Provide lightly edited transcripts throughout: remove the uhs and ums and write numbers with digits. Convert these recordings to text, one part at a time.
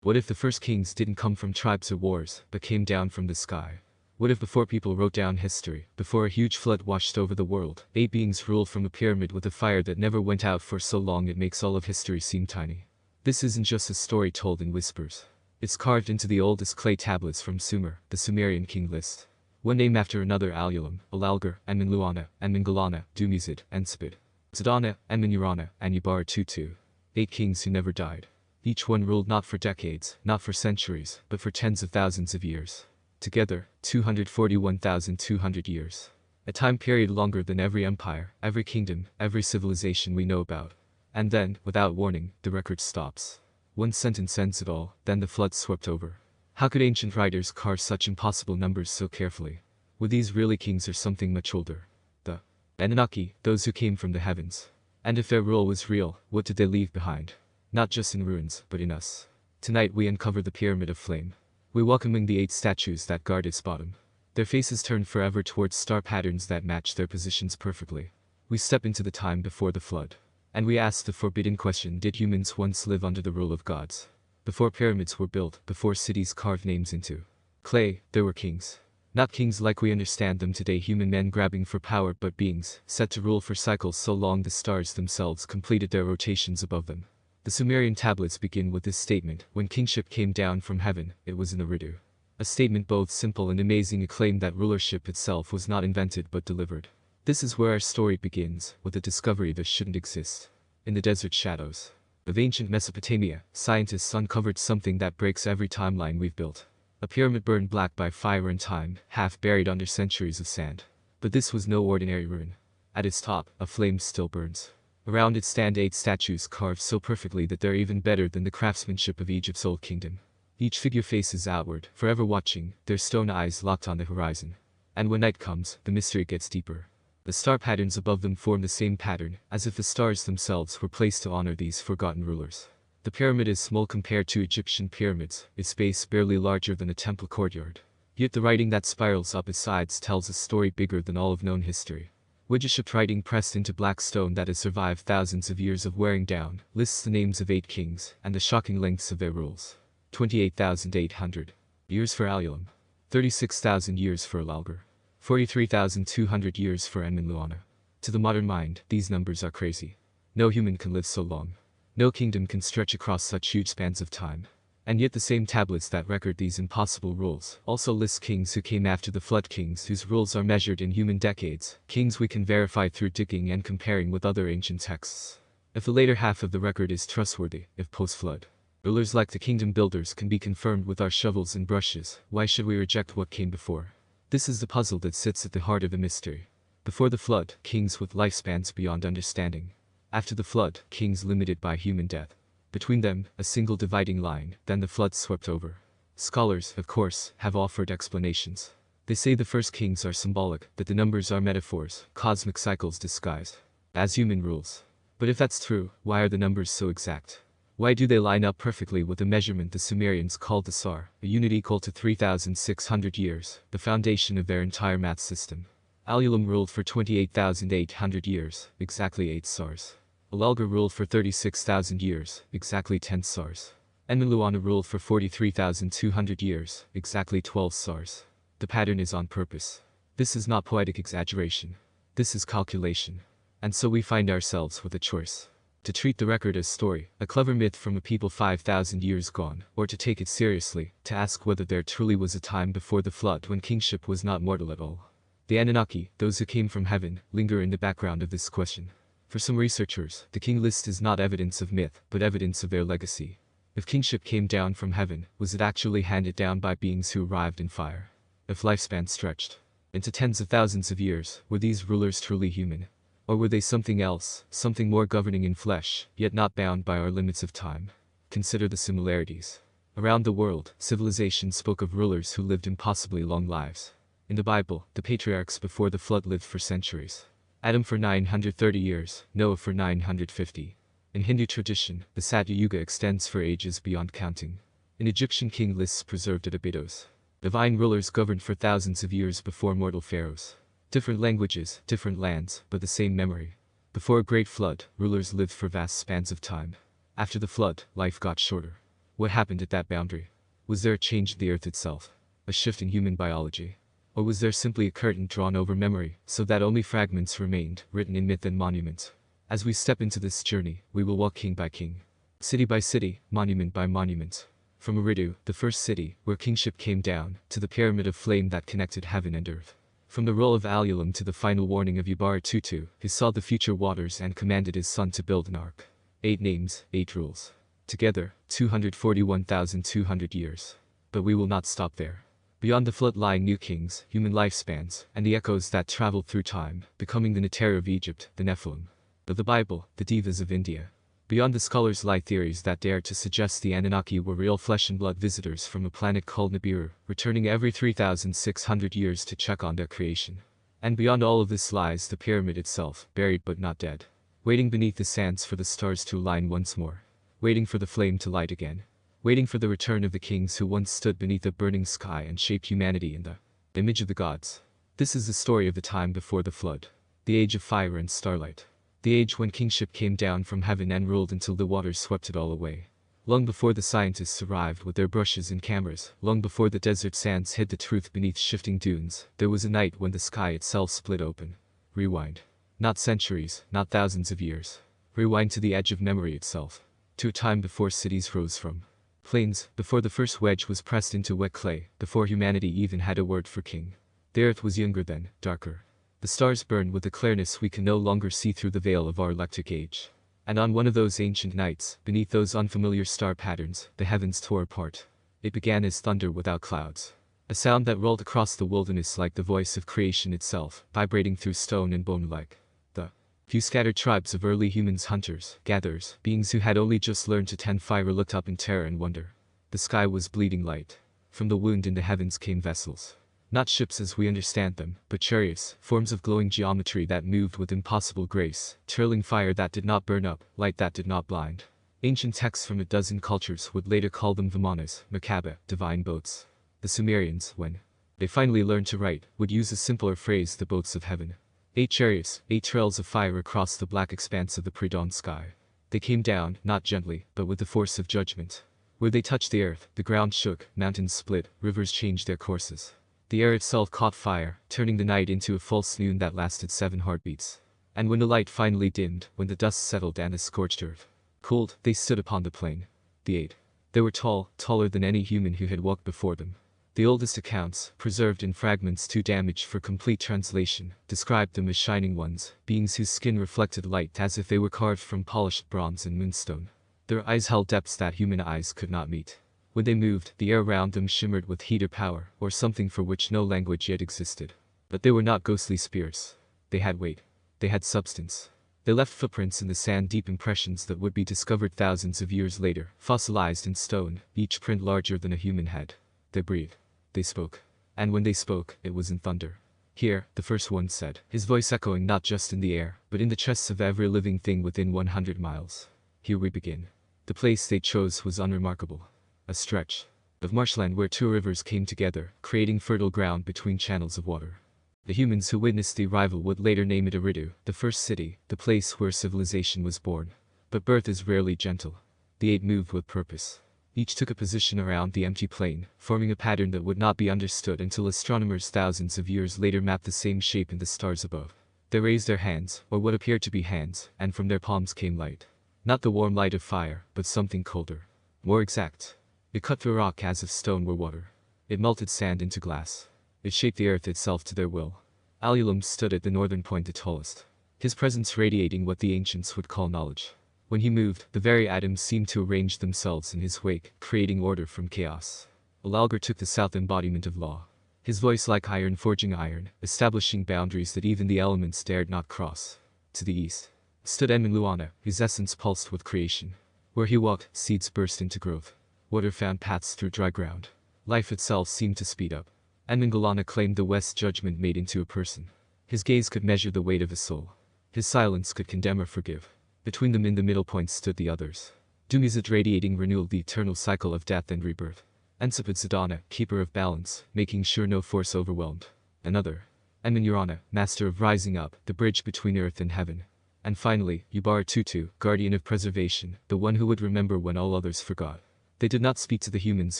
What if the first kings didn't come from tribes or wars, but came down from the sky? What if before people wrote down history, before a huge flood washed over the world, 8 beings ruled from a pyramid with a fire that never went out for so long it makes all of history seem tiny? This isn't just a story told in whispers. It's carved into the oldest clay tablets from Sumer, the Sumerian king list. One name after another: Alulam, Alalgar, Anminluana, Anmingalana, Dumuzid, Anspid, Zadana, Anminurana, Anubara Tutu. 8 kings who never died. Each one ruled not for decades, not for centuries, but for tens of thousands of years. Together, 241,200 years. A time period longer than every empire, every kingdom, every civilization we know about. And then, without warning, the record stops. One sentence ends it all, then the flood swept over. How could ancient writers carve such impossible numbers so carefully? Were these really kings or something much older? The Anunnaki, those who came from the heavens. And if their rule was real, what did they leave behind? Not just in ruins, but in us. Tonight we uncover the Pyramid of Flame. We welcoming the 8 statues that guard its bottom. Their faces turned forever towards star patterns that match their positions perfectly. We step into the time before the flood. And we ask the forbidden question: did humans once live under the rule of gods? Before pyramids were built, before cities carved names into clay, there were kings. Not kings like we understand them today, human men grabbing for power, but beings set to rule for cycles so long the stars themselves completed their rotations above them. The Sumerian tablets begin with this statement: when kingship came down from heaven, it was in Eridu. A statement both simple and amazing, a claim that rulership itself was not invented but delivered. This is where our story begins, with a discovery that shouldn't exist. In the desert shadows of ancient Mesopotamia, scientists uncovered something that breaks every timeline we've built. A pyramid burned black by fire and time, half buried under centuries of sand. But this was no ordinary ruin. At its top, a flame still burns. Around it stand 8 statues carved so perfectly that they're even better than the craftsmanship of Egypt's old kingdom. Each figure faces outward, forever watching, their stone eyes locked on the horizon. And when night comes, the mystery gets deeper. The star patterns above them form the same pattern, as if the stars themselves were placed to honor these forgotten rulers. The pyramid is small compared to Egyptian pyramids, its base barely larger than a temple courtyard. Yet the writing that spirals up its sides tells a story bigger than all of known history. Egyptian writing pressed into black stone that has survived thousands of years of wearing down, lists the names of 8 kings, and the shocking lengths of their rules. 28,800 years for Alulam. 36,000 years for Alalgar. 43,200 years for Anminluana. To the modern mind, these numbers are crazy. No human can live so long. No kingdom can stretch across such huge spans of time. And yet the same tablets that record these impossible rules also list kings who came after the flood, kings whose rules are measured in human decades, kings we can verify through digging and comparing with other ancient texts. If the later half of the record is trustworthy, if post-flood rulers like the kingdom builders can be confirmed with our shovels and brushes, why should we reject what came before? This is the puzzle that sits at the heart of the mystery. Before the flood, kings with lifespans beyond understanding. After the flood, kings limited by human death. Between them, a single dividing line, then the flood swept over. Scholars, of course, have offered explanations. They say the first kings are symbolic, that the numbers are metaphors, cosmic cycles disguised as human rules. But if that's true, why are the numbers so exact? Why do they line up perfectly with the measurement the Sumerians called the Sar, a unit equal to 3,600 years, the foundation of their entire math system? Alulam ruled for 28,800 years, exactly 8 Sars. Alalgar ruled for 36,000 years, exactly 10 Sars. Anminluana ruled for 43,200 years, exactly 12 Sars. The pattern is on purpose. This is not poetic exaggeration. This is calculation. And so we find ourselves with a choice. To treat the record as story, a clever myth from a people 5,000 years gone, or to take it seriously, to ask whether there truly was a time before the flood when kingship was not mortal at all. The Anunnaki, those who came from heaven, linger in the background of this question. For some researchers, the king list is not evidence of myth, but evidence of their legacy. If kingship came down from heaven, was it actually handed down by beings who arrived in fire? If lifespan stretched into tens of thousands of years, were these rulers truly human? Or were they something else, something more governing in flesh, yet not bound by our limits of time? Consider the similarities. Around the world, civilization spoke of rulers who lived impossibly long lives. In the Bible, the patriarchs before the flood lived for centuries. Adam for 930 years, Noah for 950. In Hindu tradition, the Satya Yuga extends for ages beyond counting. In Egyptian king lists preserved at Abydos, divine rulers governed for thousands of years before mortal pharaohs. Different languages, different lands, but the same memory. Before a great flood, rulers lived for vast spans of time. After the flood, life got shorter. What happened at that boundary? Was there a change in the earth itself? A shift in human biology? Or was there simply a curtain drawn over memory, so that only fragments remained, written in myth and monument? As we step into this journey, we will walk king by king, city by city, monument by monument. From Eridu, the first city, where kingship came down, to the pyramid of flame that connected heaven and earth. From the roll of Alulim to the final warning of Yubar-Tutu, who saw the future waters and commanded his son to build an ark. 8 names, 8 rules. Together, 241,200 years. But we will not stop there. Beyond the flood lie new kings, human lifespans, and the echoes that travel through time, becoming the Neter of Egypt, the Nephilim. Of the Bible, the Devas of India. Beyond the scholars lie theories that dare to suggest the Anunnaki were real flesh and blood visitors from a planet called Nibiru, returning every 3,600 years to check on their creation. And beyond all of this lies the pyramid itself, buried but not dead. Waiting beneath the sands for the stars to align once more. Waiting for the flame to light again. Waiting for the return of the kings who once stood beneath a burning sky and shaped humanity in the image of the gods. This is the story of the time before the flood. The age of fire and starlight. The age when kingship came down from heaven and ruled until the waters swept it all away. Long before the scientists arrived with their brushes and cameras, long before the desert sands hid the truth beneath shifting dunes, there was a night when the sky itself split open. Rewind. Not centuries, not thousands of years. Rewind to the edge of memory itself. To a time before cities rose from plains, before the first wedge was pressed into wet clay, before humanity even had a word for king. The earth was younger then, darker. The stars burned with a clearness we can no longer see through the veil of our electric age. And on one of those ancient nights, beneath those unfamiliar star patterns, the heavens tore apart. It began as thunder without clouds. A sound that rolled across the wilderness like the voice of creation itself, vibrating through stone and bone like the few scattered tribes of early humans, hunters, gatherers, beings who had only just learned to tend fire looked up in terror and wonder. The sky was bleeding light. From the wound in the heavens came vessels. Not ships as we understand them, but chariots, forms of glowing geometry that moved with impossible grace, twirling fire that did not burn up, light that did not blind. Ancient texts from a dozen cultures would later call them Vimanas, Merkaba, divine boats. The Sumerians, when they finally learned to write, would use a simpler phrase, the boats of heaven. 8 chariots, 8 trails of fire across the black expanse of the pre-dawn sky. They came down, not gently, but with the force of judgment. Where they touched the earth, the ground shook, mountains split, rivers changed their courses. The air itself caught fire, turning the night into a false noon that lasted 7 heartbeats. And when the light finally dimmed, when the dust settled and the scorched earth cooled, they stood upon the plain. The 8. They were tall, taller than any human who had walked before them. The oldest accounts, preserved in fragments too damaged for complete translation, described them as shining ones, beings whose skin reflected light as if they were carved from polished bronze and moonstone. Their eyes held depths that human eyes could not meet. When they moved, the air around them shimmered with heat or power, or something for which no language yet existed. But they were not ghostly spirits. They had weight. They had substance. They left footprints in the sand, deep impressions that would be discovered thousands of years later, fossilized in stone, each print larger than a human head. They breathed. They spoke. And when they spoke, it was in thunder. Here, the first one said, his voice echoing not just in the air, but in the chests of every living thing within 100 miles. Here we begin. The place they chose was unremarkable. A stretch of marshland where 2 rivers came together, creating fertile ground between channels of water. The humans who witnessed the arrival would later name it Eridu, the first city, the place where civilization was born. But birth is rarely gentle. The 8 moved with purpose. Each took a position around the empty plain, forming a pattern that would not be understood until astronomers thousands of years later mapped the same shape in the stars above. They raised their hands, or what appeared to be hands, and from their palms came light. Not the warm light of fire, but something colder. More exact. It cut through rock as if stone were water. It melted sand into glass. It shaped the earth itself to their will. Alulim stood at the northern point, the tallest. His presence radiating what the ancients would call knowledge. When he moved, the very atoms seemed to arrange themselves in his wake, creating order from chaos. Alalgar took the south, embodiment of law. His voice like iron forging iron, establishing boundaries that even the elements dared not cross. To the east stood Enmenluana, whose essence pulsed with creation. Where he walked, seeds burst into growth. Water found paths through dry ground. Life itself seemed to speed up. Enmengalana claimed the West's judgment made into a person. His gaze could measure the weight of a soul. His silence could condemn or forgive. Between them in the middle point stood the others. Dumizid radiating renewal, the eternal cycle of death and rebirth. Ensipid Sadana, keeper of balance, making sure no force overwhelmed. Another. Enmenurana, master of rising up, the bridge between earth and heaven. And finally, Yubar-Tutu, guardian of preservation, the one who would remember when all others forgot. They did not speak to the humans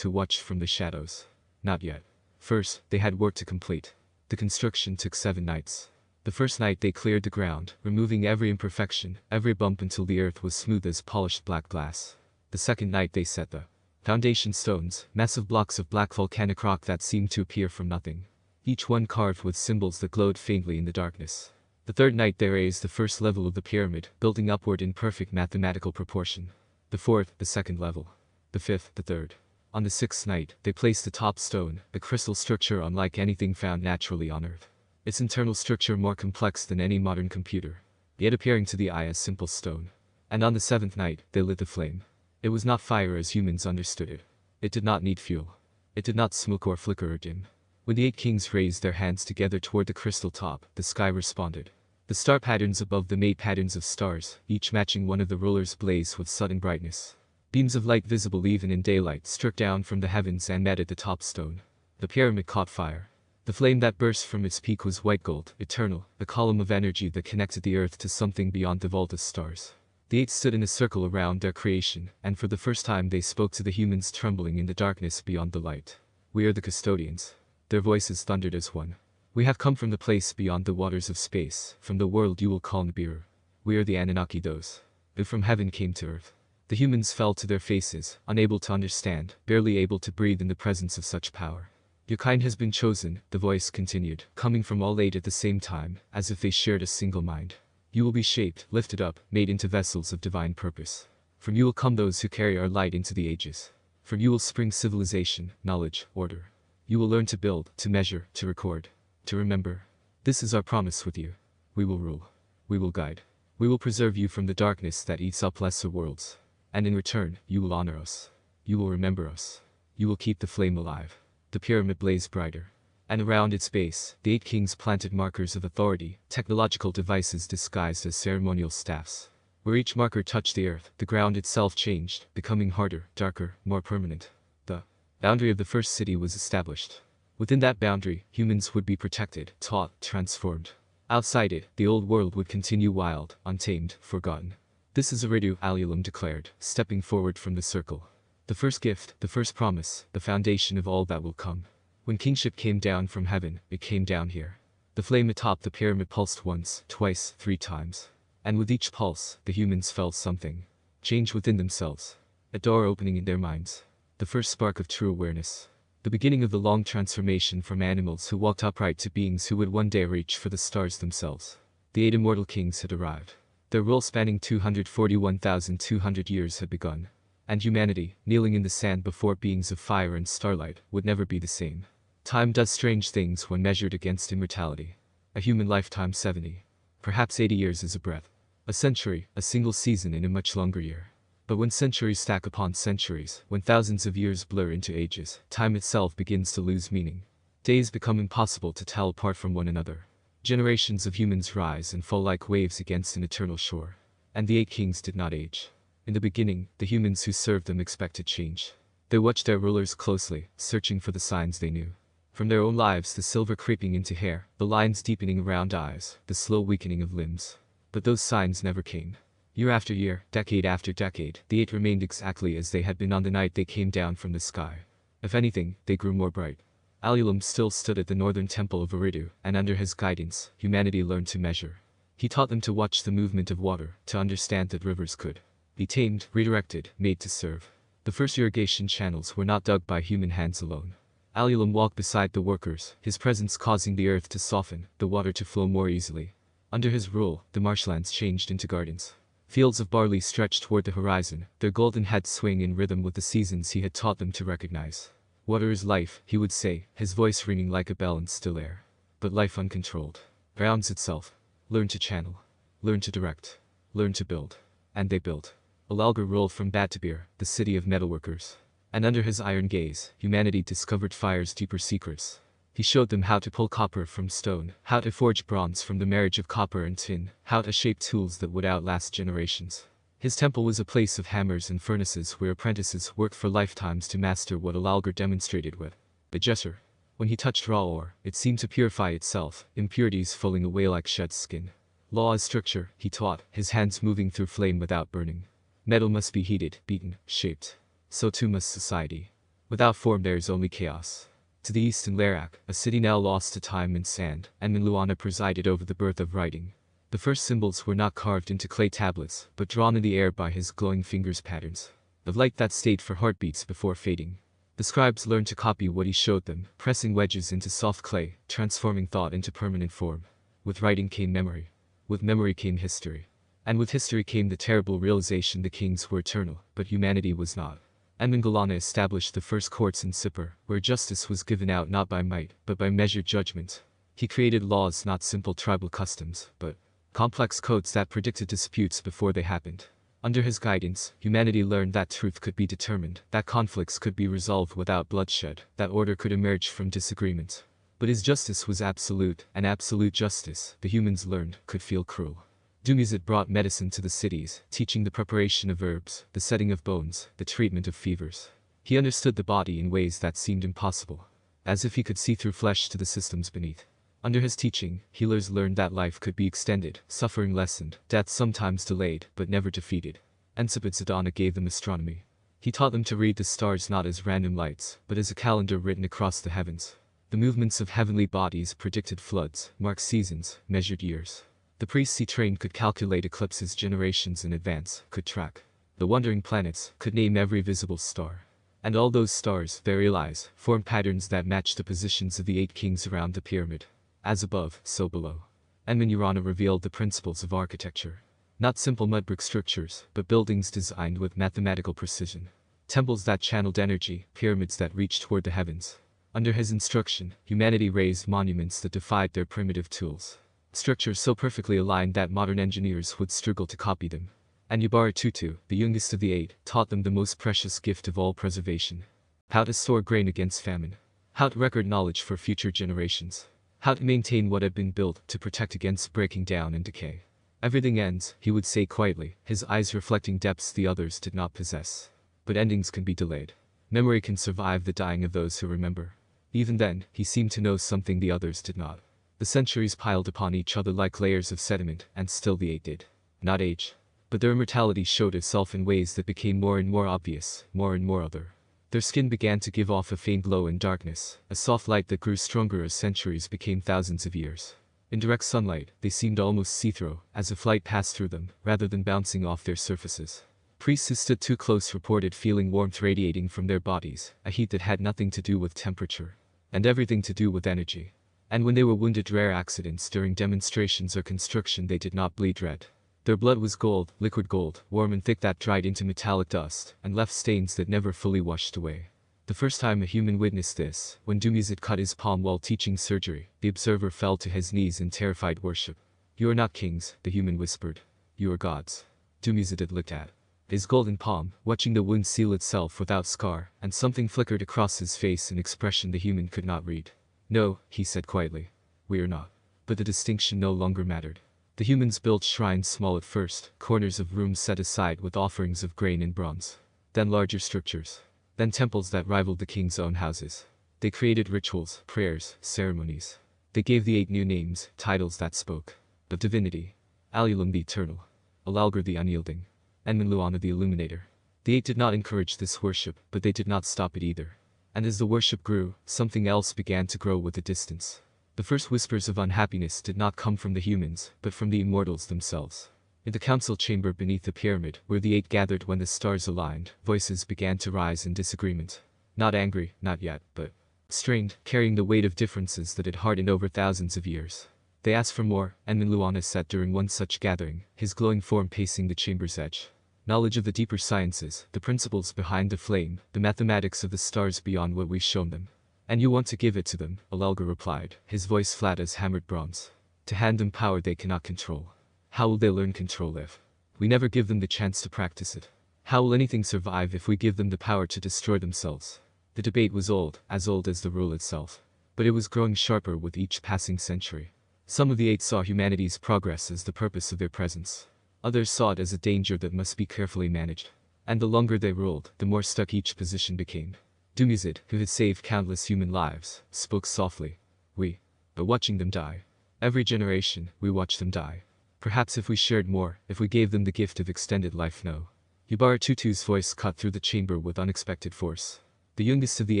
who watched from the shadows. Not yet. First, they had work to complete. The construction took 7 nights. The first night they cleared the ground, removing every imperfection, every bump until the earth was smooth as polished black glass. The second night they set the foundation stones, massive blocks of black volcanic rock that seemed to appear from nothing, each one carved with symbols that glowed faintly in the darkness. The third night they raised the first level of the pyramid, building upward in perfect mathematical proportion. The fourth, the second level. The fifth, the third. On the sixth night, they placed the top stone, a crystal structure unlike anything found naturally on Earth. Its internal structure more complex than any modern computer, yet appearing to the eye as simple stone. And on the seventh night, they lit the flame. It was not fire as humans understood it. It did not need fuel. It did not smoke or flicker or dim. When the 8 kings raised their hands together toward the crystal top, the sky responded. The star patterns above them made patterns of stars, each matching one of the rulers, blazed with sudden brightness. Beams of light visible even in daylight struck down from the heavens and met at the top stone. The pyramid caught fire. The flame that burst from its peak was white gold, eternal, the column of energy that connected the earth to something beyond the vault of stars. The 8 stood in a circle around their creation, and for the first time they spoke to the humans trembling in the darkness beyond the light. We are the custodians. Their voices thundered as one. We have come from the place beyond the waters of space, from the world you will call Nibiru. We are the Anunnaki, those who from heaven came to earth. The humans fell to their faces, unable to understand, barely able to breathe in the presence of such power. Your kind has been chosen, the voice continued, coming from all 8 at the same time, as if they shared a single mind. You will be shaped, lifted up, made into vessels of divine purpose. From you will come those who carry our light into the ages. From you will spring civilization, knowledge, order. You will learn to build, to measure, to record, to remember. This is our promise with you. We will rule. We will guide. We will preserve you from the darkness that eats up lesser worlds. And in return, you will honor us. You will remember us. You will keep the flame alive. The pyramid blazed brighter. And around its base, the 8 kings planted markers of authority, technological devices disguised as ceremonial staffs. Where each marker touched the earth, the ground itself changed, becoming harder, darker, more permanent. The boundary of the first city was established. Within that boundary, humans would be protected, taught, transformed. Outside it, the old world would continue wild, untamed, forgotten. This is Eridu, Alulim declared, stepping forward from the circle. The first gift, the first promise, the foundation of all that will come. When kingship came down from heaven, it came down here. The flame atop the pyramid pulsed once, twice, 3 times. And with each pulse, the humans felt something. Change within themselves. A door opening in their minds. The first spark of true awareness. The beginning of the long transformation from animals who walked upright to beings who would one day reach for the stars themselves. The 8 immortal kings had arrived. Their rule spanning 241,200 years had begun. And humanity, kneeling in the sand before beings of fire and starlight, would never be the same. Time does strange things when measured against immortality. A human lifetime 70. Perhaps 80 years is a breath. A century, a single season in a much longer year. But when centuries stack upon centuries, when thousands of years blur into ages, time itself begins to lose meaning. Days become impossible to tell apart from one another. Generations of humans rise and fall like waves against an eternal shore. And the 8 kings did not age. In the beginning, the humans who served them expected change. They watched their rulers closely, searching for the signs they knew. From their own lives, the silver creeping into hair, the lines deepening around eyes, the slow weakening of limbs. But those signs never came. Year after year, decade after decade, the 8 remained exactly as they had been on the night they came down from the sky. If anything, they grew more bright. Alulim still stood at the northern temple of Eridu, and under his guidance, humanity learned to measure. He taught them to watch the movement of water, to understand that rivers could be tamed, redirected, made to serve. The first irrigation channels were not dug by human hands alone. Alulim walked beside the workers, his presence causing the earth to soften, the water to flow more easily. Under his rule, the marshlands changed into gardens. Fields of barley stretched toward the horizon, their golden heads swing in rhythm with the seasons he had taught them to recognize. Water is life, he would say, his voice ringing like a bell in still air. But life uncontrolled grounds itself. Learn to channel. Learn to direct. Learn to build. And they built. Alalgar rolled from Battabir, the city of metalworkers. And under his iron gaze, humanity discovered fire's deeper secrets. He showed them how to pull copper from stone, how to forge bronze from the marriage of copper and tin, how to shape tools that would outlast generations. His temple was a place of hammers and furnaces where apprentices worked for lifetimes to master what Alalgar demonstrated with a gesture. When he touched raw ore, it seemed to purify itself, impurities falling away like shed skin. Law is structure, he taught, his hands moving through flame without burning. Metal must be heated, beaten, shaped. so too must society. Without form there is only chaos. To the east in Larak, a city now lost to time and sand, Enmenluana presided over the birth of writing. The first symbols were not carved into clay tablets, but drawn in the air by his glowing fingers patterns of light that stayed for heartbeats before fading. The scribes learned to copy what he showed them, pressing wedges into soft clay, transforming thought into permanent form. With writing came memory. With memory came history. And with history came the terrible realization the kings were eternal, but humanity was not. Enmengalana established the first courts in Sippar, where justice was given out not by might, but by measured judgment. He created laws, not simple tribal customs, but complex codes that predicted disputes before they happened. Under his guidance, humanity learned that truth could be determined, that conflicts could be resolved without bloodshed, that order could emerge from disagreement. But his justice was absolute, and absolute justice, the humans learned, could feel cruel. Dumuzid brought medicine to the cities, teaching the preparation of herbs, the setting of bones, the treatment of fevers. He understood the body in ways that seemed impossible, as if he could see through flesh to the systems beneath. Under his teaching, healers learned that life could be extended, suffering lessened, death sometimes delayed, but never defeated. Ensabitsadana gave them astronomy. He taught them to read the stars not as random lights, but as a calendar written across the heavens. The movements of heavenly bodies predicted floods, marked seasons, measured years. The priests he trained could calculate eclipses generations in advance, could track the wandering planets, could name every visible star. And all those stars, their eyes, formed patterns that matched the positions of the 8 kings around the pyramid. As above, so below. Enmenurana revealed the principles of architecture. Not simple mud brick structures, but buildings designed with mathematical precision. Temples that channeled energy, pyramids that reached toward the heavens. Under his instruction, humanity raised monuments that defied their primitive tools. Structures so perfectly aligned that modern engineers would struggle to copy them. And Yubara Tutu, the youngest of the 8, taught them the most precious gift of all, preservation. How to store grain against famine. How to record knowledge for future generations. How to maintain what had been built, to protect against breaking down and decay. Everything ends, he would say quietly, his eyes reflecting depths the others did not possess. But endings can be delayed. Memory can survive the dying of those who remember. Even then, he seemed to know something the others did not. The centuries piled upon each other like layers of sediment, and still the 8 did not age. But their immortality showed itself in ways that became more and more obvious, more and more other. Their skin began to give off a faint glow in darkness, a soft light that grew stronger as centuries became thousands of years. In direct sunlight, they seemed almost see-through, as if light passed through them, rather than bouncing off their surfaces. Priests who stood too close reported feeling warmth radiating from their bodies, a heat that had nothing to do with temperature, and everything to do with energy. And when they were wounded rare accidents during demonstrations or construction, they did not bleed red. Their blood was gold, liquid gold, warm and thick, that dried into metallic dust, and left stains that never fully washed away. The first time a human witnessed this, when Dumuzid cut his palm while teaching surgery, the observer fell to his knees in terrified worship. "You are not kings," the human whispered. "You are gods." Dumuzid looked at his golden palm, watching the wound seal itself without scar, and something flickered across his face, an expression the human could not read. "No," he said quietly. "We are not." But the distinction no longer mattered. The humans built shrines, small at first, corners of rooms set aside with offerings of grain and bronze. Then larger structures. Then temples that rivaled the king's own houses. They created rituals, prayers, ceremonies. They gave the 8 new names, titles that spoke of divinity. Alulum the eternal. Alalgar the unyielding. Enmenluana the illuminator. The 8 did not encourage this worship, but they did not stop it either. And as the worship grew, something else began to grow with the distance. The first whispers of unhappiness did not come from the humans, but from the immortals themselves. In the council chamber beneath the pyramid, where the 8 gathered when the stars aligned, voices began to rise in disagreement. Not angry, not yet, but strained, carrying the weight of differences that had hardened over thousands of years. They asked for more, and Enmenluana sat during one such gathering, his glowing form pacing the chamber's edge. Knowledge of the deeper sciences, the principles behind the flame, the mathematics of the stars beyond what we've shown them. "And you want to give it to them," Alalgar replied, his voice flat as hammered bronze. "To hand them power they cannot control. How will they learn control if we never give them the chance to practice it? How will anything survive if we give them the power to destroy themselves?" The debate was old as the rule itself. But it was growing sharper with each passing century. Some of the 8 saw humanity's progress as the purpose of their presence. Others saw it as a danger that must be carefully managed. And the longer they ruled, the more stuck each position became. Dumuzid, who had saved countless human lives, spoke softly. "We are watching them die. Every generation, we watch them die. Perhaps if we shared more, if we gave them the gift of extended life." No. Tutu's voice cut through the chamber with unexpected force. The youngest of the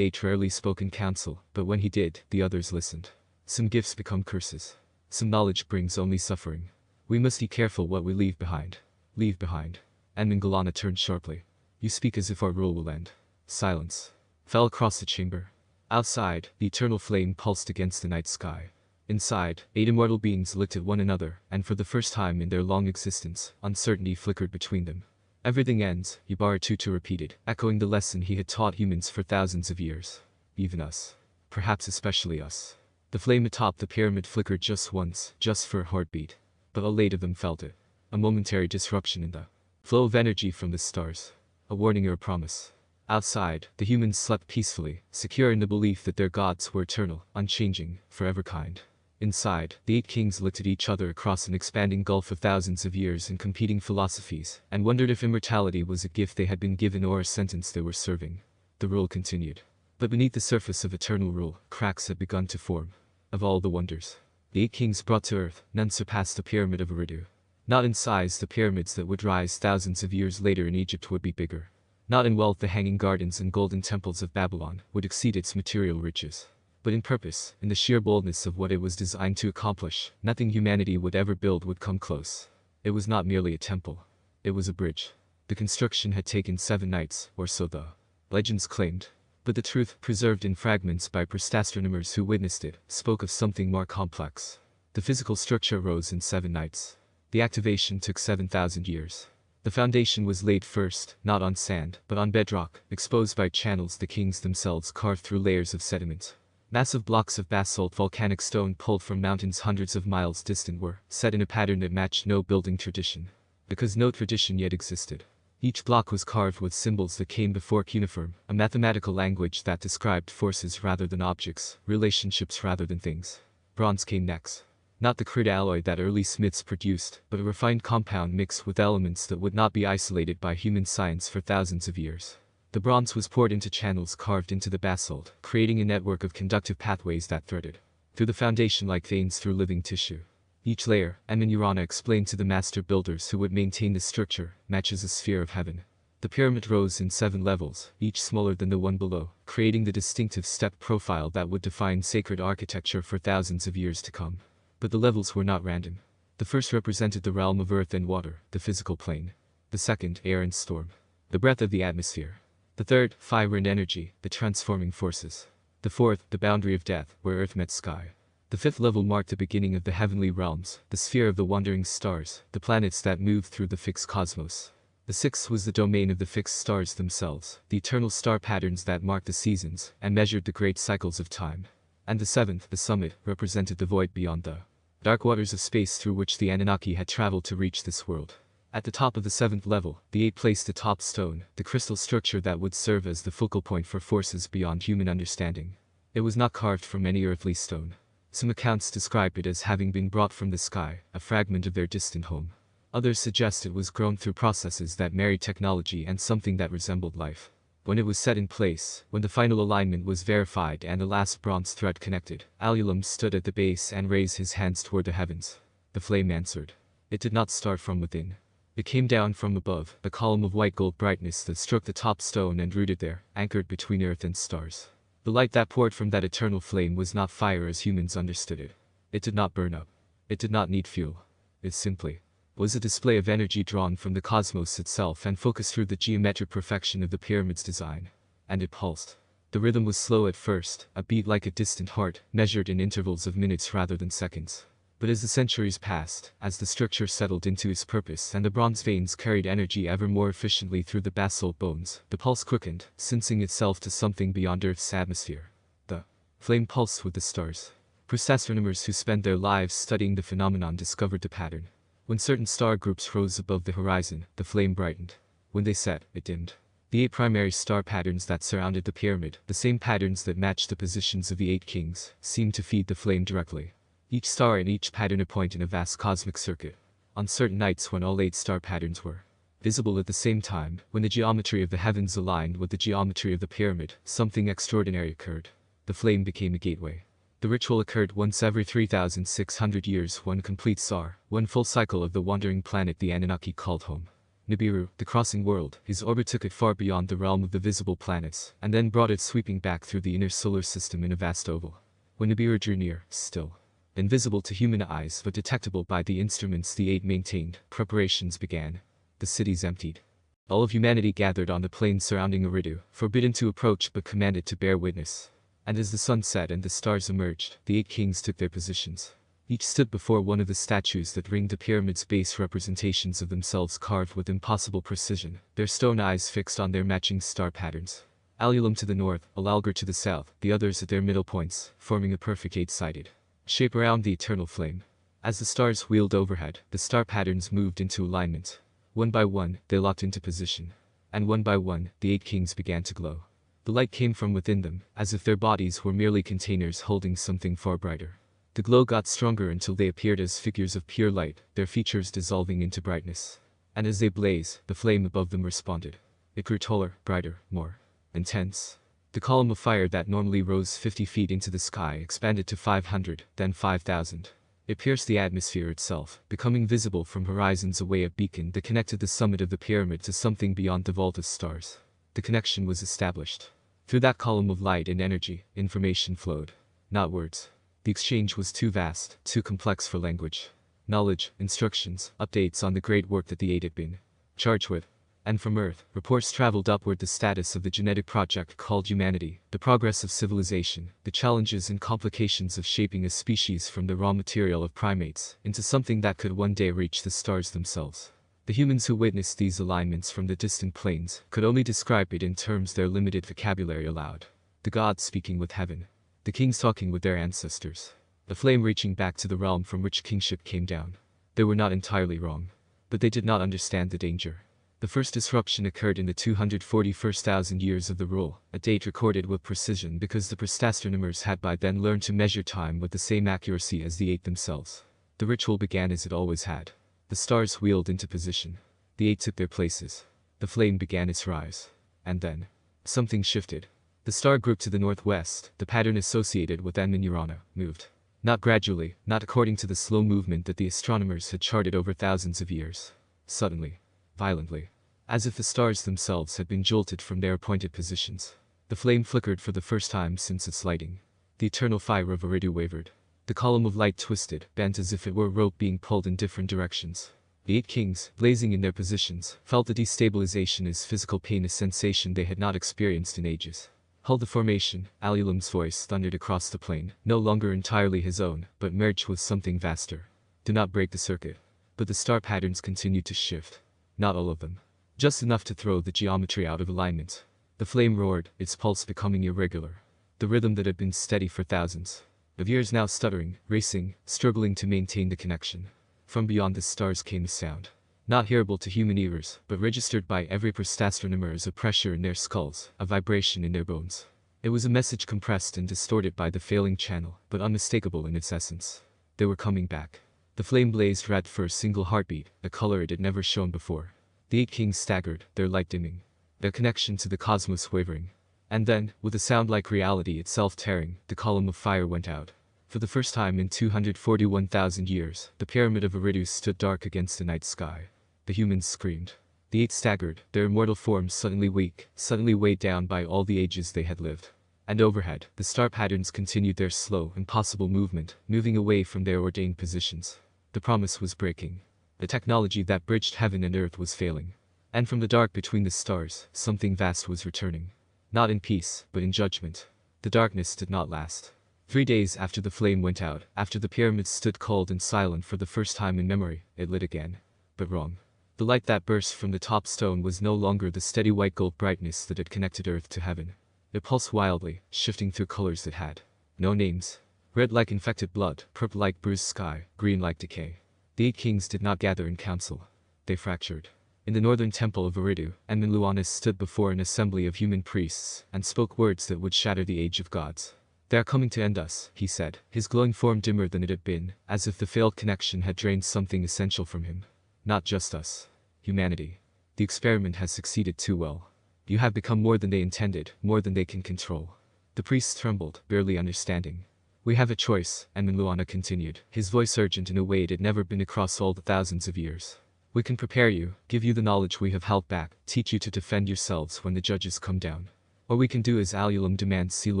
8 rarely spoke in council, but when he did, the others listened. Some gifts become curses. Some knowledge brings only suffering. We must be careful what we leave behind. Leave behind. And Mangalana turned sharply. You speak as if our rule will end. Silence fell across the chamber. Outside, the eternal flame pulsed against the night sky. Inside, 8 immortal beings looked at one another, and for the first time in their long existence, uncertainty flickered between them. Everything ends, Tutu repeated, echoing the lesson he had taught humans for thousands of years. Even us. Perhaps especially us. The flame atop the pyramid flickered just once, just for a heartbeat. But all 8 of them felt it. A momentary disruption in the flow of energy from the stars. A warning or a promise. Outside, the humans slept peacefully, secure in the belief that their gods were eternal, unchanging, forever kind. Inside, the 8 kings looked at each other across an expanding gulf of thousands of years and competing philosophies, and wondered if immortality was a gift they had been given or a sentence they were serving. The rule continued. But beneath the surface of eternal rule, cracks had begun to form. Of all the wonders the 8 kings brought to earth, none surpassed the pyramid of Eridu. Not in size, the pyramids that would rise thousands of years later in Egypt would be bigger. Not in wealth, the hanging gardens and golden temples of Babylon would exceed its material riches. But in purpose, in the sheer boldness of what it was designed to accomplish, nothing humanity would ever build would come close. It was not merely a temple. It was a bridge. The construction had taken 7 nights, or so the legends claimed. But the truth, preserved in fragments by astronomers who witnessed it, spoke of something more complex. The physical structure rose in 7 nights. The activation took 7,000 years. The foundation was laid first, not on sand, but on bedrock, exposed by channels the kings themselves carved through layers of sediment. Massive blocks of basalt volcanic stone pulled from mountains hundreds of miles distant were set in a pattern that matched no building tradition. Because no tradition yet existed. Each block was carved with symbols that came before cuneiform, a mathematical language that described forces rather than objects, relationships rather than things. Bronze came next. Not the crude alloy that early smiths produced, but a refined compound mixed with elements that would not be isolated by human science for thousands of years. The bronze was poured into channels carved into the basalt, creating a network of conductive pathways that threaded through the foundation like veins through living tissue. Each layer, Amenurana explained to the master builders who would maintain the structure, matches a sphere of heaven. The pyramid rose in 7 levels, each smaller than the one below, creating the distinctive step profile that would define sacred architecture for thousands of years to come. But the levels were not random. The first represented the realm of earth and water, the physical plane. The second, air and storm. The breath of the atmosphere. The third, fire and energy, the transforming forces. The fourth, the boundary of death, where earth met sky. The 5th level marked the beginning of the heavenly realms, the sphere of the wandering stars, the planets that moved through the fixed cosmos. The 6th was the domain of the fixed stars themselves, the eternal star patterns that marked the seasons and measured the great cycles of time. And the 7th, the summit, represented the void beyond the dark waters of space through which the Anunnaki had traveled to reach this world. At the top of the 7th level, the 8 placed the top stone, the crystal structure that would serve as the focal point for forces beyond human understanding. It was not carved from any earthly stone. Some accounts describe it as having been brought from the sky, a fragment of their distant home. Others suggest it was grown through processes that married technology and something that resembled life. When it was set in place, when the final alignment was verified and the last bronze thread connected, Alulam stood at the base and raised his hands toward the heavens. The flame answered. It did not start from within. It came down from above, a column of white gold brightness that struck the top stone and rooted there, anchored between earth and stars. The light that poured from that eternal flame was not fire as humans understood it. It did not burn up. It did not need fuel. It simply was a display of energy drawn from the cosmos itself and focused through the geometric perfection of the pyramid's design. And it pulsed. The rhythm was slow at first, a beat like a distant heart, measured in intervals of minutes rather than seconds. But as the centuries passed, as the structure settled into its purpose and the bronze veins carried energy ever more efficiently through the basalt bones, the pulse quickened, sensing itself to something beyond Earth's atmosphere. The flame pulsed with the stars. Astronomers who spent their lives studying the phenomenon discovered the pattern. When certain star groups rose above the horizon, the flame brightened. When they set, it dimmed. The 8 primary star patterns that surrounded the pyramid, the same patterns that matched the positions of the 8 kings, seemed to feed the flame directly. Each star and each pattern a point in a vast cosmic circuit. On certain nights when all 8 star patterns were visible at the same time, when the geometry of the heavens aligned with the geometry of the pyramid, something extraordinary occurred. The flame became a gateway. The ritual occurred once every 3,600 years, one complete star, one full cycle of the wandering planet the Anunnaki called home. Nibiru, the crossing world, his orbit took it far beyond the realm of the visible planets, and then brought it sweeping back through the inner solar system in a vast oval. When Nibiru drew near, still, invisible to human eyes but detectable by the instruments the eight maintained, preparations began. The cities emptied. All of humanity gathered on the plains surrounding Eridu, forbidden to approach but commanded to bear witness. And as the sun set and the stars emerged, the eight kings took their positions. Each stood before one of the statues that ringed the pyramid's base, representations of themselves carved with impossible precision, their stone eyes fixed on their matching star patterns. Alulum to the north, Alalgar to the south, the others at their middle points, forming a perfect eight-sided shape around the eternal flame. As the stars wheeled overhead, the star patterns moved into alignment. One by one, they locked into position. And one by one, the eight kings began to glow. The light came from within them, as if their bodies were merely containers holding something far brighter. The glow got stronger until they appeared as figures of pure light, their features dissolving into brightness. And as they blazed, the flame above them responded. It grew taller, brighter, more intense. The column of fire that normally rose 50 feet into the sky expanded to 500, then 5,000. It pierced the atmosphere itself, becoming visible from horizons away, a beacon that connected the summit of the pyramid to something beyond the vault of stars. The connection was established. Through that column of light and energy, information flowed. Not words. The exchange was too vast, too complex for language. Knowledge, instructions, updates on the great work that the eight had been charged with. And from Earth, reports traveled upward: the status of the genetic project called humanity, the progress of civilization, the challenges and complications of shaping a species from the raw material of primates into something that could one day reach the stars themselves. The humans who witnessed these alignments from the distant plains could only describe it in terms their limited vocabulary allowed. The gods speaking with heaven. The kings talking with their ancestors. The flame reaching back to the realm from which kingship came down. They were not entirely wrong. But they did not understand the danger. The first disruption occurred in the 241,000 years of the rule, a date recorded with precision because the astronomers had by then learned to measure time with the same accuracy as the eight themselves. The ritual began as it always had. The stars wheeled into position. The eight took their places. The flame began its rise. And then, something shifted. The star group to the northwest, the pattern associated with Anunnaki, moved. Not gradually, not according to the slow movement that the astronomers had charted over thousands of years. Suddenly. Violently. As if the stars themselves had been jolted from their appointed positions. The flame flickered for the first time since its lighting. The eternal fire of Eridu wavered. The column of light twisted, bent as if it were a rope being pulled in different directions. The eight kings, blazing in their positions, felt the destabilization as physical pain, a sensation they had not experienced in ages. Hold the formation, Alulum's voice thundered across the plain, no longer entirely his own, but merged with something vaster. Do not break the circuit. But the star patterns continued to shift. Not all of them. Just enough to throw the geometry out of alignment. The flame roared, its pulse becoming irregular. The rhythm that had been steady for thousands of years now stuttering, racing, struggling to maintain the connection. From beyond the stars came a sound. Not hearable to human ears, but registered by every astronomer as a pressure in their skulls, a vibration in their bones. It was a message compressed and distorted by the failing channel, but unmistakable in its essence. They were coming back. The flame blazed red for a single heartbeat, a color it had never shown before. The eight kings staggered, their light dimming. Their connection to the cosmos wavering. And then, with a sound like reality itself tearing, the column of fire went out. For the first time in 241,000 years, the pyramid of Eridu stood dark against the night sky. The humans screamed. The eight staggered, their immortal forms suddenly weak, suddenly weighed down by all the ages they had lived. And overhead, the star patterns continued their slow, impossible movement, moving away from their ordained positions. The promise was breaking. The technology that bridged heaven and earth was failing. And from the dark between the stars, something vast was returning. Not in peace, but in judgment. The darkness did not last. 3 days after the flame went out, after the pyramids stood cold and silent for the first time in memory, it lit again. But wrong. The light that burst from the top stone was no longer the steady white gold brightness that had connected earth to heaven. It pulsed wildly, shifting through colors that had no names. Red like infected blood, purple like bruised sky, green like decay. The eight kings did not gather in council. They fractured. In the northern temple of Eridu, Anunnaki stood before an assembly of human priests, and spoke words that would shatter the age of gods. They are coming to end us, he said, his glowing form dimmer than it had been, as if the failed connection had drained something essential from him. Not just us. Humanity. The experiment has succeeded too well. You have become more than they intended, more than they can control. The priests trembled, barely understanding. We have a choice, Anunnaki continued, his voice urgent in a way it had never been across all the thousands of years. We can prepare you, give you the knowledge we have held back, teach you to defend yourselves when the judges come down. Or we can do as Alulim demands, seal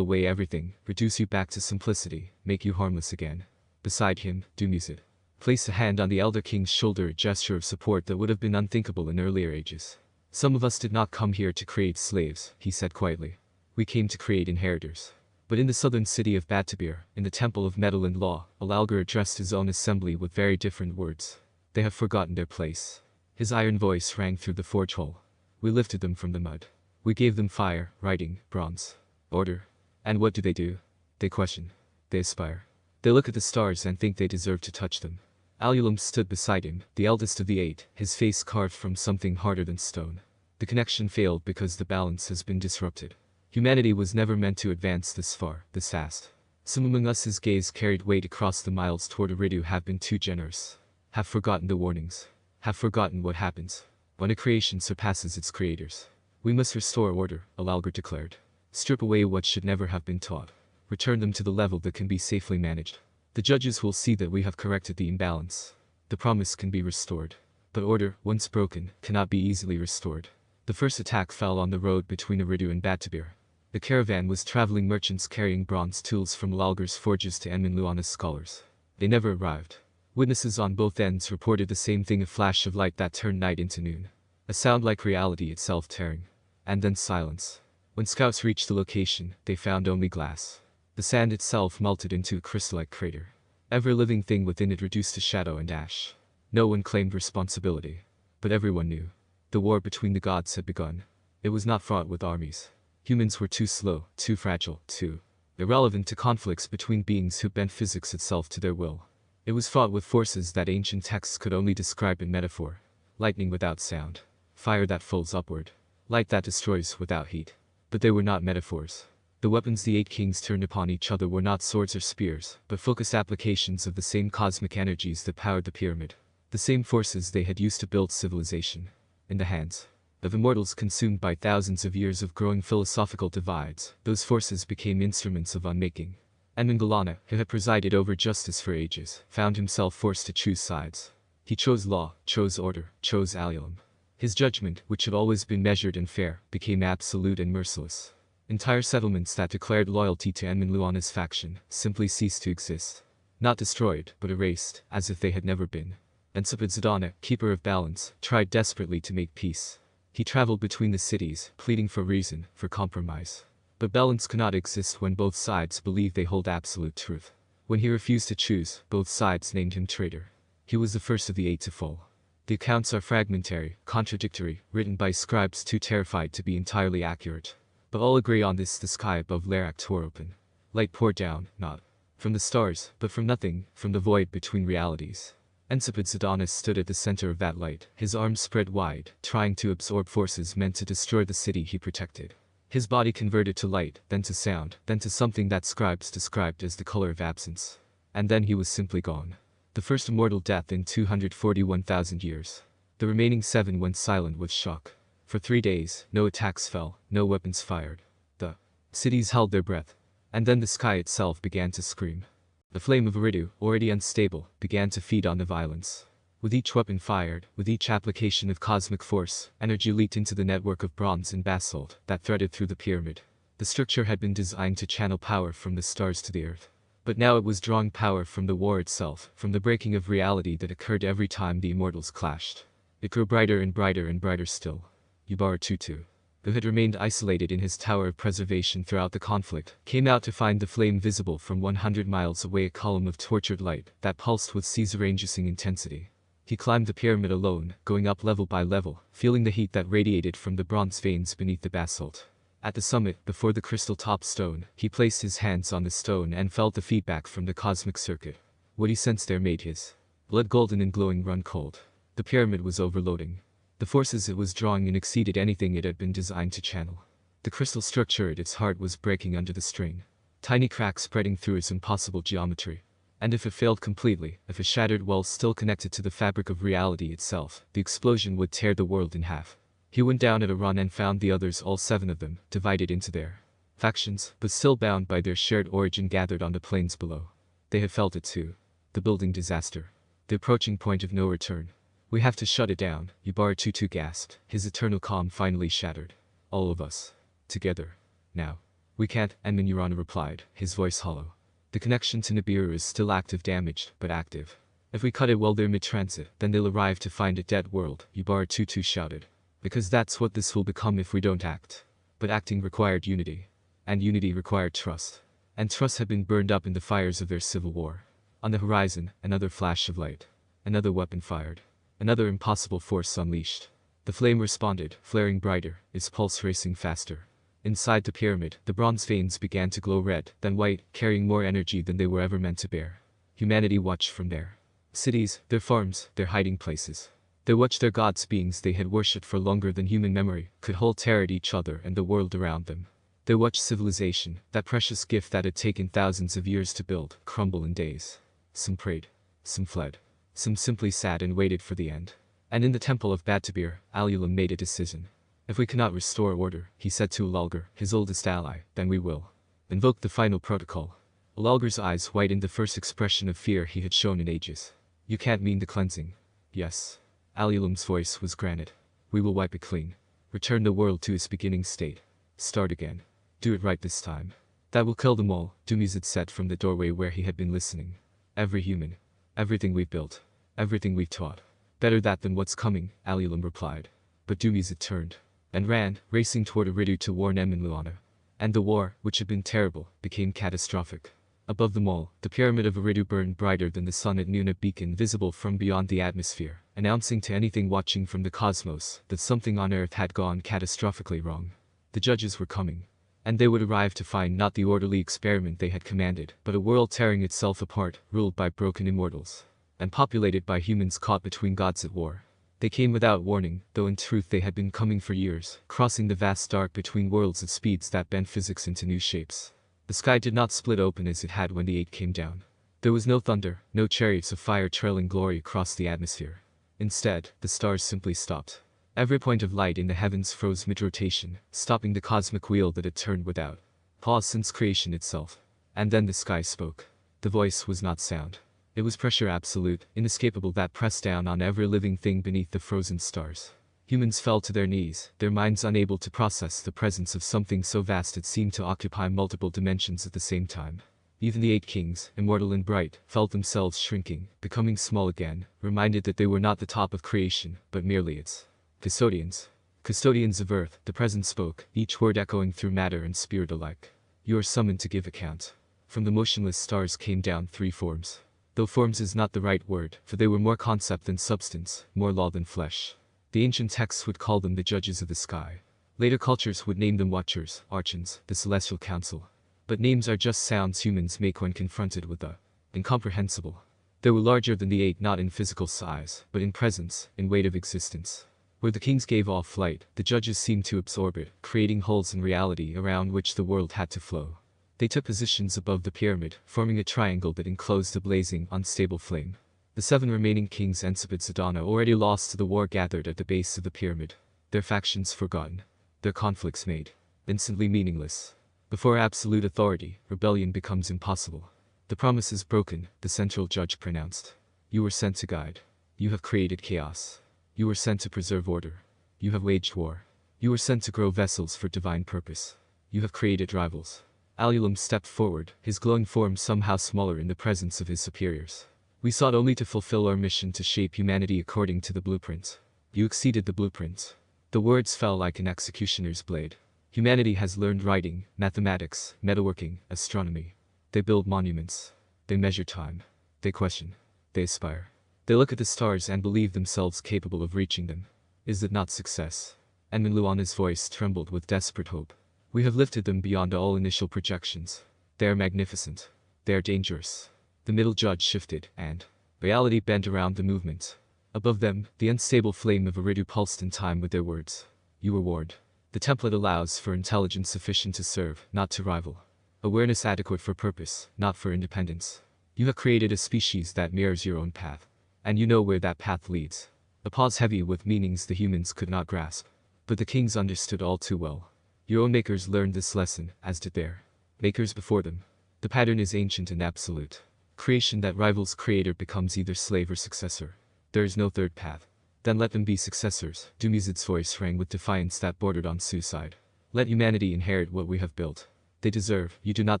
away everything, reduce you back to simplicity, make you harmless again. Beside him, Dumuzid placed a hand on the Elder King's shoulder, a gesture of support that would have been unthinkable in earlier ages. Some of us did not come here to create slaves, he said quietly. We came to create inheritors. But in the southern city of Batabir, in the temple of metal and law, Alalgar addressed his own assembly with very different words. They have forgotten their place. His iron voice rang through the forge hole. We lifted them from the mud. We gave them fire, writing, bronze, order. And what do? They question. They aspire. They look at the stars and think they deserve to touch them. Alulim stood beside him, the eldest of the 8, his face carved from something harder than stone. The connection failed because the balance has been disrupted. Humanity was never meant to advance this far, this fast. Some among us, his gaze carried weight across the miles toward Eridu, have been too generous. Have forgotten the warnings. Have forgotten what happens when a creation surpasses its creators. We must restore order, Alalgar declared. Strip away what should never have been taught. Return them to the level that can be safely managed. The judges will see that we have corrected the imbalance. The promise can be restored. But order, once broken, cannot be easily restored. The first attack fell on the road between Eridu and Batabir. The caravan was traveling merchants carrying bronze tools from Alalgar's forges to Enminluana's scholars. They never arrived. Witnesses on both ends reported the same thing, a flash of light that turned night into noon. A sound like reality itself tearing. And then silence. When scouts reached the location, they found only glass. The sand itself melted into a crystal-like crater. Every living thing within it reduced to shadow and ash. No one claimed responsibility. But everyone knew. The war between the gods had begun. It was not fraught with armies. Humans were too slow, too fragile, too irrelevant to conflicts between beings who bent physics itself to their will. It was fought with forces that ancient texts could only describe in metaphor. Lightning without sound. Fire that folds upward. Light that destroys without heat. But they were not metaphors. The weapons the 8 kings turned upon each other were not swords or spears, but focused applications of the same cosmic energies that powered the pyramid. The same forces they had used to build civilization. In the hands of immortals consumed by thousands of years of growing philosophical divides, those forces became instruments of unmaking. Enminluana, who had presided over justice for ages, found himself forced to choose sides. He chose law, chose order, chose Alulim. His judgment, which had always been measured and fair, became absolute and merciless. Entire settlements that declared loyalty to Enminluana's faction simply ceased to exist. Not destroyed, but erased, as if they had never been. And Zidana, keeper of balance, tried desperately to make peace. He traveled between the cities, pleading for reason, for compromise. But balance cannot exist when both sides believe they hold absolute truth. When he refused to choose, both sides named him traitor. He was the first of the 8 to fall. The accounts are fragmentary, contradictory, written by scribes too terrified to be entirely accurate. But all agree on this: the sky above Larak tore open. Light poured down, not from the stars, but from nothing, from the void between realities. Zidana stood at the center of that light, his arms spread wide, trying to absorb forces meant to destroy the city he protected. His body converted to light, then to sound, then to something that scribes described as the color of absence. And then he was simply gone. The first immortal death in 241,000 years. The remaining 7 went silent with shock. For 3 days, no attacks fell, no weapons fired. The cities held their breath. And then the sky itself began to scream. The flame of Eridu, already unstable, began to feed on the violence. With each weapon fired, with each application of cosmic force, energy leaked into the network of bronze and basalt that threaded through the pyramid. The structure had been designed to channel power from the stars to the earth. But now it was drawing power from the war itself, from the breaking of reality that occurred every time the immortals clashed. It grew brighter and brighter and brighter still. Yubara Tutu, who had remained isolated in his tower of preservation throughout the conflict, came out to find the flame visible from 100 miles away, a column of tortured light that pulsed with Caesar-inducing intensity. He climbed the pyramid alone, going up level by level, feeling the heat that radiated from the bronze veins beneath the basalt. At the summit, before the crystal-top stone, he placed his hands on the stone and felt the feedback from the cosmic circuit. What he sensed there made his blood golden and glowing run cold. The pyramid was overloading. The forces it was drawing in exceeded anything it had been designed to channel. The crystal structure at its heart was breaking under the strain. Tiny cracks spreading through its impossible geometry. And if it failed completely, if a shattered well still connected to the fabric of reality itself, the explosion would tear the world in half. He went down at a run and found the others, all 7 of them, divided into their factions, but still bound by their shared origin, gathered on the plains below. They had felt it too. The building disaster. The approaching point of no return. We have to shut it down, Yubar Tutu gasped, his eternal calm finally shattered. All of us. Together. Now. We can't, Anminurana replied, his voice hollow. The connection to Nibiru is still active, damaged, but active. If we cut it while they're mid-transit, then they'll arrive to find a dead world, Yubar Tutu shouted. Because that's what this will become if we don't act. But acting required unity. And unity required trust. And trust had been burned up in the fires of their civil war. On the horizon, another flash of light. Another weapon fired. Another impossible force unleashed. The flame responded, flaring brighter, its pulse racing faster. Inside the pyramid, the bronze veins began to glow red, then white, carrying more energy than they were ever meant to bear. Humanity watched from there. Cities, their farms, their hiding places. They watched their gods, beings they had worshipped for longer than human memory could hold terror at each other and the world around them. They watched civilization, that precious gift that had taken thousands of years to build, crumble in days. Some prayed. Some fled. Some simply sat and waited for the end. And in the temple of Batabir, Alulim made a decision. If we cannot restore order, he said to Ululgar, his oldest ally, then we will. Invoke the final protocol. Ululgar's eyes whitened, the first expression of fear he had shown in ages. You can't mean the cleansing. Yes. Alulim's voice was granite. We will wipe it clean. Return the world to its beginning state. Start again. Do it right this time. That will kill them all, Dumuzid said from the doorway where he had been listening. Every human. Everything we've built. Everything we've taught. Better that than what's coming, Alulim replied. But Dumuzid turned. And ran, racing toward Eridu to warn Anminurana. And the war, which had been terrible, became catastrophic. Above them all, the pyramid of Eridu burned brighter than the sun at noon, a beacon visible from beyond the atmosphere, announcing to anything watching from the cosmos that something on Earth had gone catastrophically wrong. The judges were coming. And they would arrive to find not the orderly experiment they had commanded, but a world tearing itself apart, ruled by broken immortals. And populated by humans caught between gods at war. They came without warning, though in truth they had been coming for years, crossing the vast dark between worlds at speeds that bent physics into new shapes. The sky did not split open as it had when the eight came down. There was no thunder, no chariots of fire trailing glory across the atmosphere. Instead, the stars simply stopped. Every point of light in the heavens froze mid-rotation, stopping the cosmic wheel that had turned without pause since creation itself. And then the sky spoke. The voice was not sound. It was pressure, absolute, inescapable, that pressed down on every living thing beneath the frozen stars. Humans fell to their knees, their minds unable to process the presence of something so vast it seemed to occupy multiple dimensions at the same time. Even the eight kings, immortal and bright, felt themselves shrinking, becoming small again, reminded that they were not the top of creation, but merely its custodians. Custodians of Earth, the present spoke, each word echoing through matter and spirit alike. You are summoned to give account. From the motionless stars came down three forms. Though forms is not the right word, for they were more concept than substance, more law than flesh. The ancient texts would call them the judges of the sky. Later cultures would name them watchers, archons, the celestial council. But names are just sounds humans make when confronted with the incomprehensible. They were larger than the eight, not in physical size, but in presence, in weight of existence. Where the kings gave off light, the judges seemed to absorb it, creating holes in reality around which the world had to flow. They took positions above the pyramid, forming a triangle that enclosed the blazing, unstable flame. The seven remaining kings Ensipid Sedana, already lost to the war, gathered at the base of the pyramid. Their factions forgotten. Their conflicts made instantly meaningless. Before absolute authority, rebellion becomes impossible. The promise is broken, the central judge pronounced. You were sent to guide. You have created chaos. You were sent to preserve order. You have waged war. You were sent to grow vessels for divine purpose. You have created rivals. Alulim stepped forward, his glowing form somehow smaller in the presence of his superiors. We sought only to fulfill our mission to shape humanity according to the blueprint. You exceeded the blueprint. The words fell like an executioner's blade. Humanity has learned writing, mathematics, metalworking, astronomy. They build monuments. They measure time. They question. They aspire. They look at the stars and believe themselves capable of reaching them. Is it not success? Anminluana's voice trembled with desperate hope. We have lifted them beyond all initial projections. They are magnificent. They are dangerous. The middle judge shifted, and reality bent around the movement. Above them, the unstable flame of Eridu pulsed in time with their words. You were warned. The template allows for intelligence sufficient to serve, not to rival. Awareness adequate for purpose, not for independence. You have created a species that mirrors your own path. And you know where that path leads. A pause heavy with meanings the humans could not grasp. But the kings understood all too well. Your own makers learned this lesson, as did their makers before them. The pattern is ancient and absolute. Creation that rivals creator becomes either slave or successor. There is no third path. Then let them be successors. Dumuzid's voice rang with defiance that bordered on suicide. Let humanity inherit what we have built. They deserve, you do not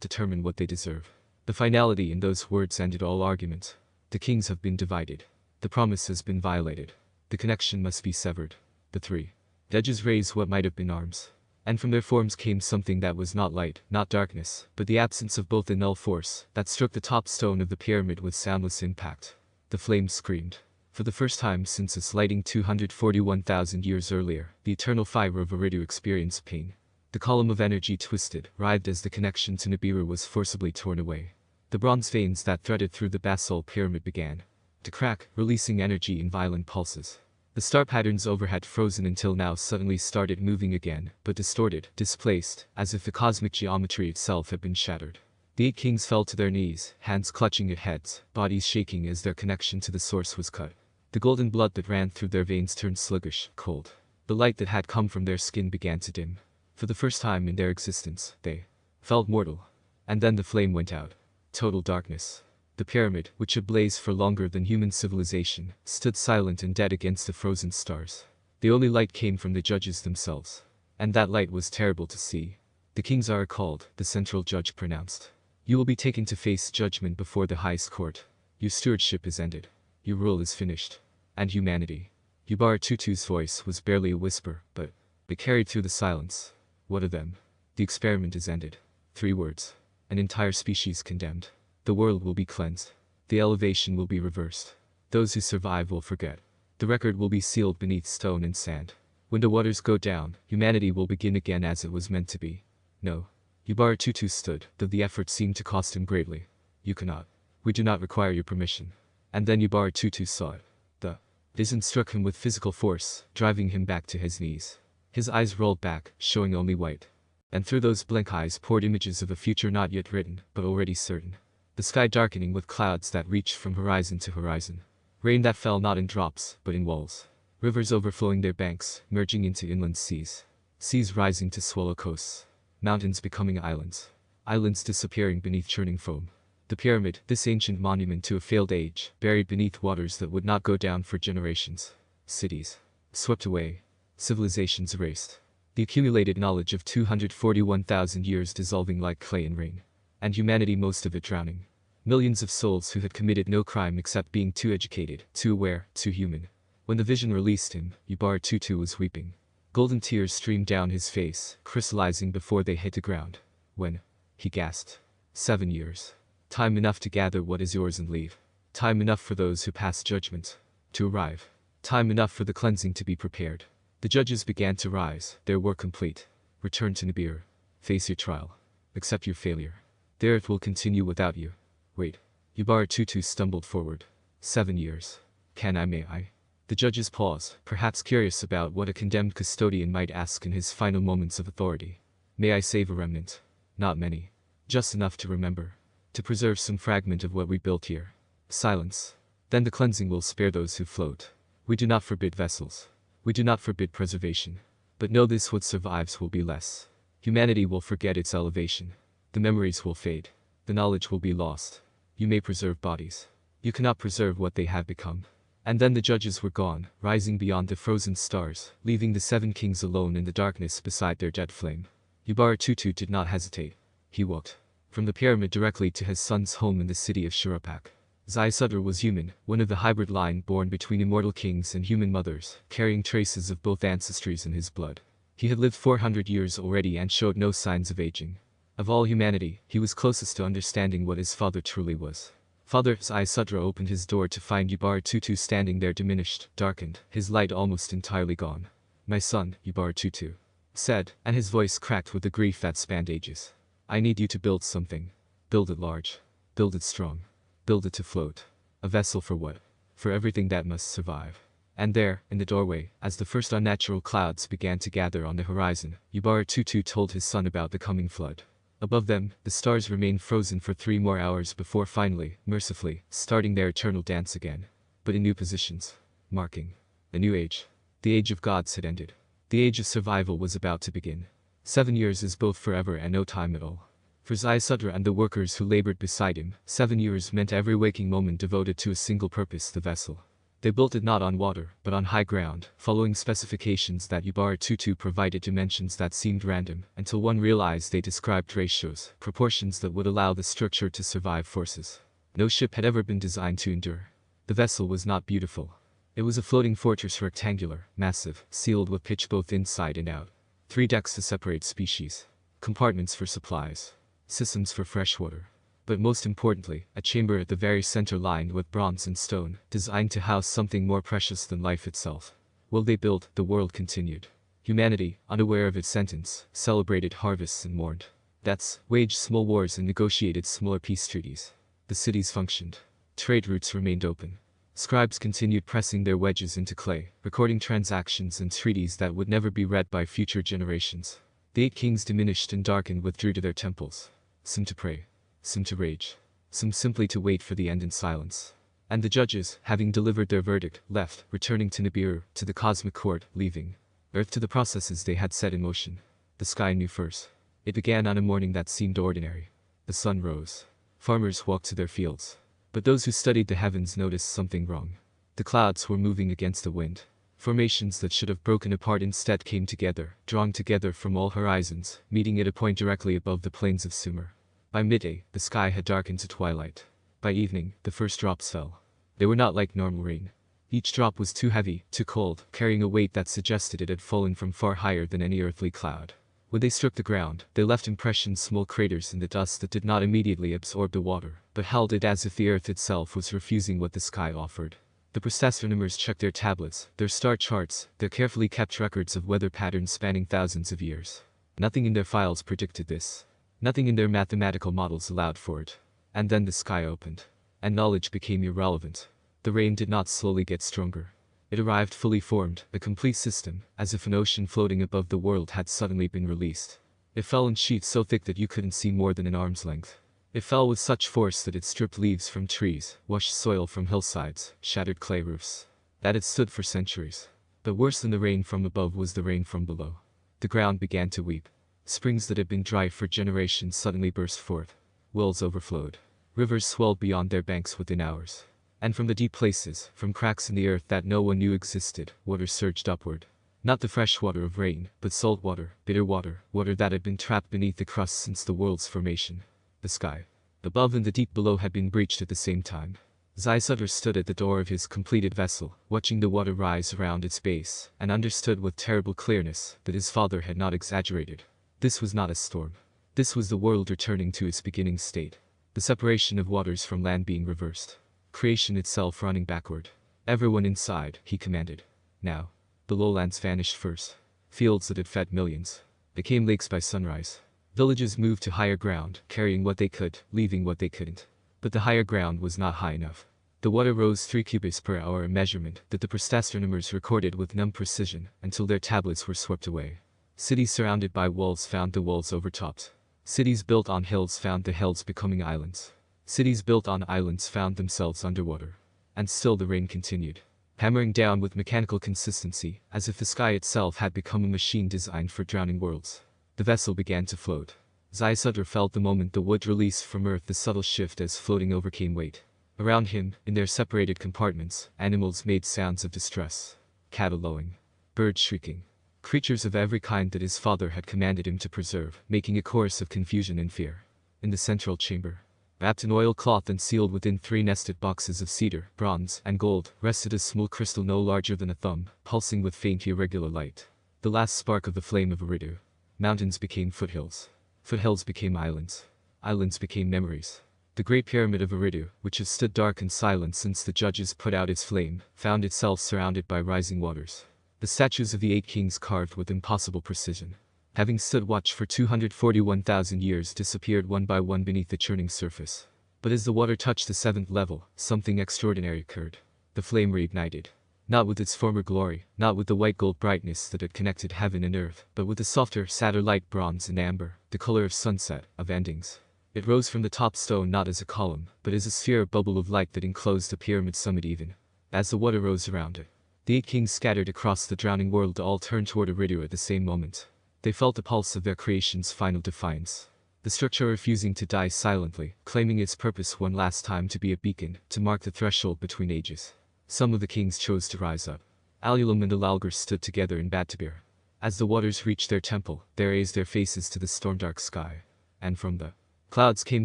determine what they deserve. The finality in those words ended all argument. The kings have been divided. The promise has been violated. The connection must be severed. The three judges raised what might have been arms. And from their forms came something that was not light, not darkness, but the absence of both a null force that struck the top stone of the pyramid with soundless impact. The flames screamed. For the first time since its lighting 241,000 years earlier, the eternal fire of Eridu experienced pain. The column of energy twisted, writhed as the connection to Nibiru was forcibly torn away. The bronze veins that threaded through the basalt pyramid began to crack, releasing energy in violent pulses. The star patterns overhead frozen until now suddenly started moving again, but distorted, displaced, as if the cosmic geometry itself had been shattered. The 8 kings fell to their knees, hands clutching at heads, bodies shaking as their connection to the source was cut. The golden blood that ran through their veins turned sluggish, cold. The light that had come from their skin began to dim. For the first time in their existence, they felt mortal. And then the flame went out. Total darkness. The pyramid, which had blazed for longer than human civilization, stood silent and dead against the frozen stars. The only light came from the judges themselves. And that light was terrible to see. The kings are called, the central judge pronounced. You will be taken to face judgment before the highest court. Your stewardship is ended. Your rule is finished. And humanity. Yubar-Tutu's voice was barely a whisper, but it carried through the silence. What of them? The experiment is ended. 3 words. An entire species condemned. The world will be cleansed. The elevation will be reversed. Those who survive will forget. The record will be sealed beneath stone and sand. When the waters go down, humanity will begin again as it was meant to be. No. Yubar-Tutu stood, though the effort seemed to cost him greatly. You cannot. We do not require your permission. And then Yubar-Tutu saw it. The vision struck him with physical force, driving him back to his knees. His eyes rolled back, showing only white. And through those blank eyes poured images of a future not yet written, but already certain. The sky darkening with clouds that reached from horizon to horizon. Rain that fell not in drops, but in walls. Rivers overflowing their banks, merging into inland seas. Seas rising to swallow coasts. Mountains becoming islands. Islands disappearing beneath churning foam. The pyramid, this ancient monument to a failed age, buried beneath waters that would not go down for generations. Cities swept away. Civilizations erased. The accumulated knowledge of 241,000 years dissolving like clay in rain. And humanity, most of it drowning. Millions of souls who had committed no crime except being too educated, too aware, too human. When the vision released him, Yubar-Tutu was weeping. Golden tears streamed down his face, crystallizing before they hit the ground. When he gasped. 7 years. Time enough to gather what is yours and leave. Time enough for those who pass judgment to arrive. Time enough for the cleansing to be prepared. The judges began to rise, their work complete. Return to Nibiru. Face your trial. Accept your failure. The earth will continue without you. Wait. Yubar-Tutu stumbled forward. 7 years. May I? The judges paused, perhaps curious about what a condemned custodian might ask in his final moments of authority. May I save a remnant? Not many. Just enough to remember. To preserve some fragment of what we built here. Silence. Then the cleansing will spare those who float. We do not forbid vessels. We do not forbid preservation. But know this: what survives will be less. Humanity will forget its elevation. The memories will fade. The knowledge will be lost. You may preserve bodies. You cannot preserve what they have become. And then the judges were gone, rising beyond the frozen stars, leaving the 7 kings alone in the darkness beside their dead flame. Yubar-Tutu did not hesitate. He walked from the pyramid directly to his son's home in the city of Shurapak. Zaisudra was human, one of the hybrid line born between immortal kings and human mothers, carrying traces of both ancestries in his blood. He had lived 400 years already and showed no signs of aging. Of all humanity, he was closest to understanding what his father truly was. Father Zaisudra opened his door to find Yubar-Tutu standing there, diminished, darkened, his light almost entirely gone. My son, Yubar-Tutu said, and his voice cracked with the grief that spanned ages. I need you to build something. Build it large. Build it strong. Build it to float. A vessel for what? For everything that must survive. And there, in the doorway, as the first unnatural clouds began to gather on the horizon, Yubar-Tutu told his son about the coming flood. Above them, the stars remained frozen for 3 more hours before finally, mercifully, starting their eternal dance again. But in new positions. Marking a new age. The age of gods had ended. The age of survival was about to begin. 7 years is both forever and no time at all. For Zaisudra and the workers who labored beside him, 7 years meant every waking moment devoted to a single purpose: the vessel. They built it not on water, but on high ground, following specifications that Tutu provided dimensions that seemed random, until one realized they described ratios, proportions that would allow the structure to survive forces no ship had ever been designed to endure. The vessel was not beautiful. It was a floating fortress, rectangular, massive, sealed with pitch both inside and out. 3 decks to separate species. Compartments for supplies. Systems for fresh water. But most importantly, a chamber at the very center lined with bronze and stone, designed to house something more precious than life itself. While they built, the world continued. Humanity, unaware of its sentence, celebrated harvests and mourned deaths, waged small wars and negotiated smaller peace treaties. The cities functioned. Trade routes remained open. Scribes continued pressing their wedges into clay, recording transactions and treaties that would never be read by future generations. The 8 kings diminished and darkened withdrew to their temples. Some to pray. Some to rage. Some simply to wait for the end in silence. And the judges, having delivered their verdict, left, returning to Nibiru, to the cosmic court, leaving Earth to the processes they had set in motion. The sky knew first. It began on a morning that seemed ordinary. The sun rose. Farmers walked to their fields. But those who studied the heavens noticed something wrong. The clouds were moving against the wind. Formations that should have broken apart instead came together, drawn together from all horizons, meeting at a point directly above the plains of Sumer. By midday, the sky had darkened to twilight. By evening, the first drops fell. They were not like normal rain. Each drop was too heavy, too cold, carrying a weight that suggested it had fallen from far higher than any earthly cloud. When they struck the ground, they left impressions, small craters in the dust that did not immediately absorb the water, but held it as if the earth itself was refusing what the sky offered. The astronomers checked their tablets, their star charts, their carefully kept records of weather patterns spanning thousands of years. Nothing in their files predicted this. Nothing in their mathematical models allowed for it. And then the sky opened. And knowledge became irrelevant. The rain did not slowly get stronger. It arrived fully formed, a complete system, as if an ocean floating above the world had suddenly been released. It fell in sheets so thick that you couldn't see more than an arm's length. It fell with such force that it stripped leaves from trees, washed soil from hillsides, shattered clay roofs. That had stood for centuries. But worse than the rain from above was the rain from below. The ground began to weep. Springs that had been dry for generations suddenly burst forth. Wells overflowed. Rivers swelled beyond their banks within hours. And from the deep places, from cracks in the earth that no one knew existed, water surged upward. Not the fresh water of rain, but salt water, bitter water, water that had been trapped beneath the crust since the world's formation. The sky above and the deep below had been breached at the same time. Sutter stood at the door of his completed vessel, watching the water rise around its base, and understood with terrible clearness that his father had not exaggerated. This was not a storm. This was the world returning to its beginning state. The separation of waters from land being reversed. Creation itself running backward. Everyone inside, he commanded. Now. The lowlands vanished first. Fields that had fed millions became lakes by sunrise. Villages moved to higher ground, carrying what they could, leaving what they couldn't. But the higher ground was not high enough. The water rose 3 cubits per hour, a measurement that the astronomers recorded with numb precision, until their tablets were swept away. Cities surrounded by walls found the walls overtopped. Cities built on hills found the hills becoming islands. Cities built on islands found themselves underwater. And still the rain continued, hammering down with mechanical consistency, as if the sky itself had become a machine designed for drowning worlds. The vessel began to float. Sutter felt the moment the wood released from earth the subtle shift as floating overcame weight. Around him, in their separated compartments, animals made sounds of distress. Cattle lowing. Birds shrieking. Creatures of every kind that his father had commanded him to preserve, making a chorus of confusion and fear. In the central chamber, wrapped in oilcloth and sealed within 3 nested boxes of cedar, bronze, and gold, rested a small crystal no larger than a thumb, pulsing with faint irregular light. The last spark of the flame of Eridu. Mountains became foothills. Foothills became islands. Islands became memories. The Great Pyramid of Eridu, which has stood dark and silent since the judges put out its flame, found itself surrounded by rising waters. The statues of the 8 kings carved with impossible precision, having stood watch for 241,000 years, disappeared one by one beneath the churning surface. But as the water touched the 7th level, something extraordinary occurred. The flame reignited. Not with its former glory, not with the white gold brightness that had connected heaven and earth, but with the softer, sadder light bronze and amber, the color of sunset, of endings. It rose from the top stone not as a column, but as a sphere bubble of light that enclosed the pyramid summit even. As the water rose around it, the 8 kings scattered across the drowning world all turned toward Eridu at the same moment. They felt the pulse of their creation's final defiance. The structure refusing to die silently, claiming its purpose one last time to be a beacon, to mark the threshold between ages. Some of the kings chose to rise up. Alulum and Alalgar stood together in Battabir. As the waters reached their temple, they raised their faces to the storm-dark sky. And from the clouds came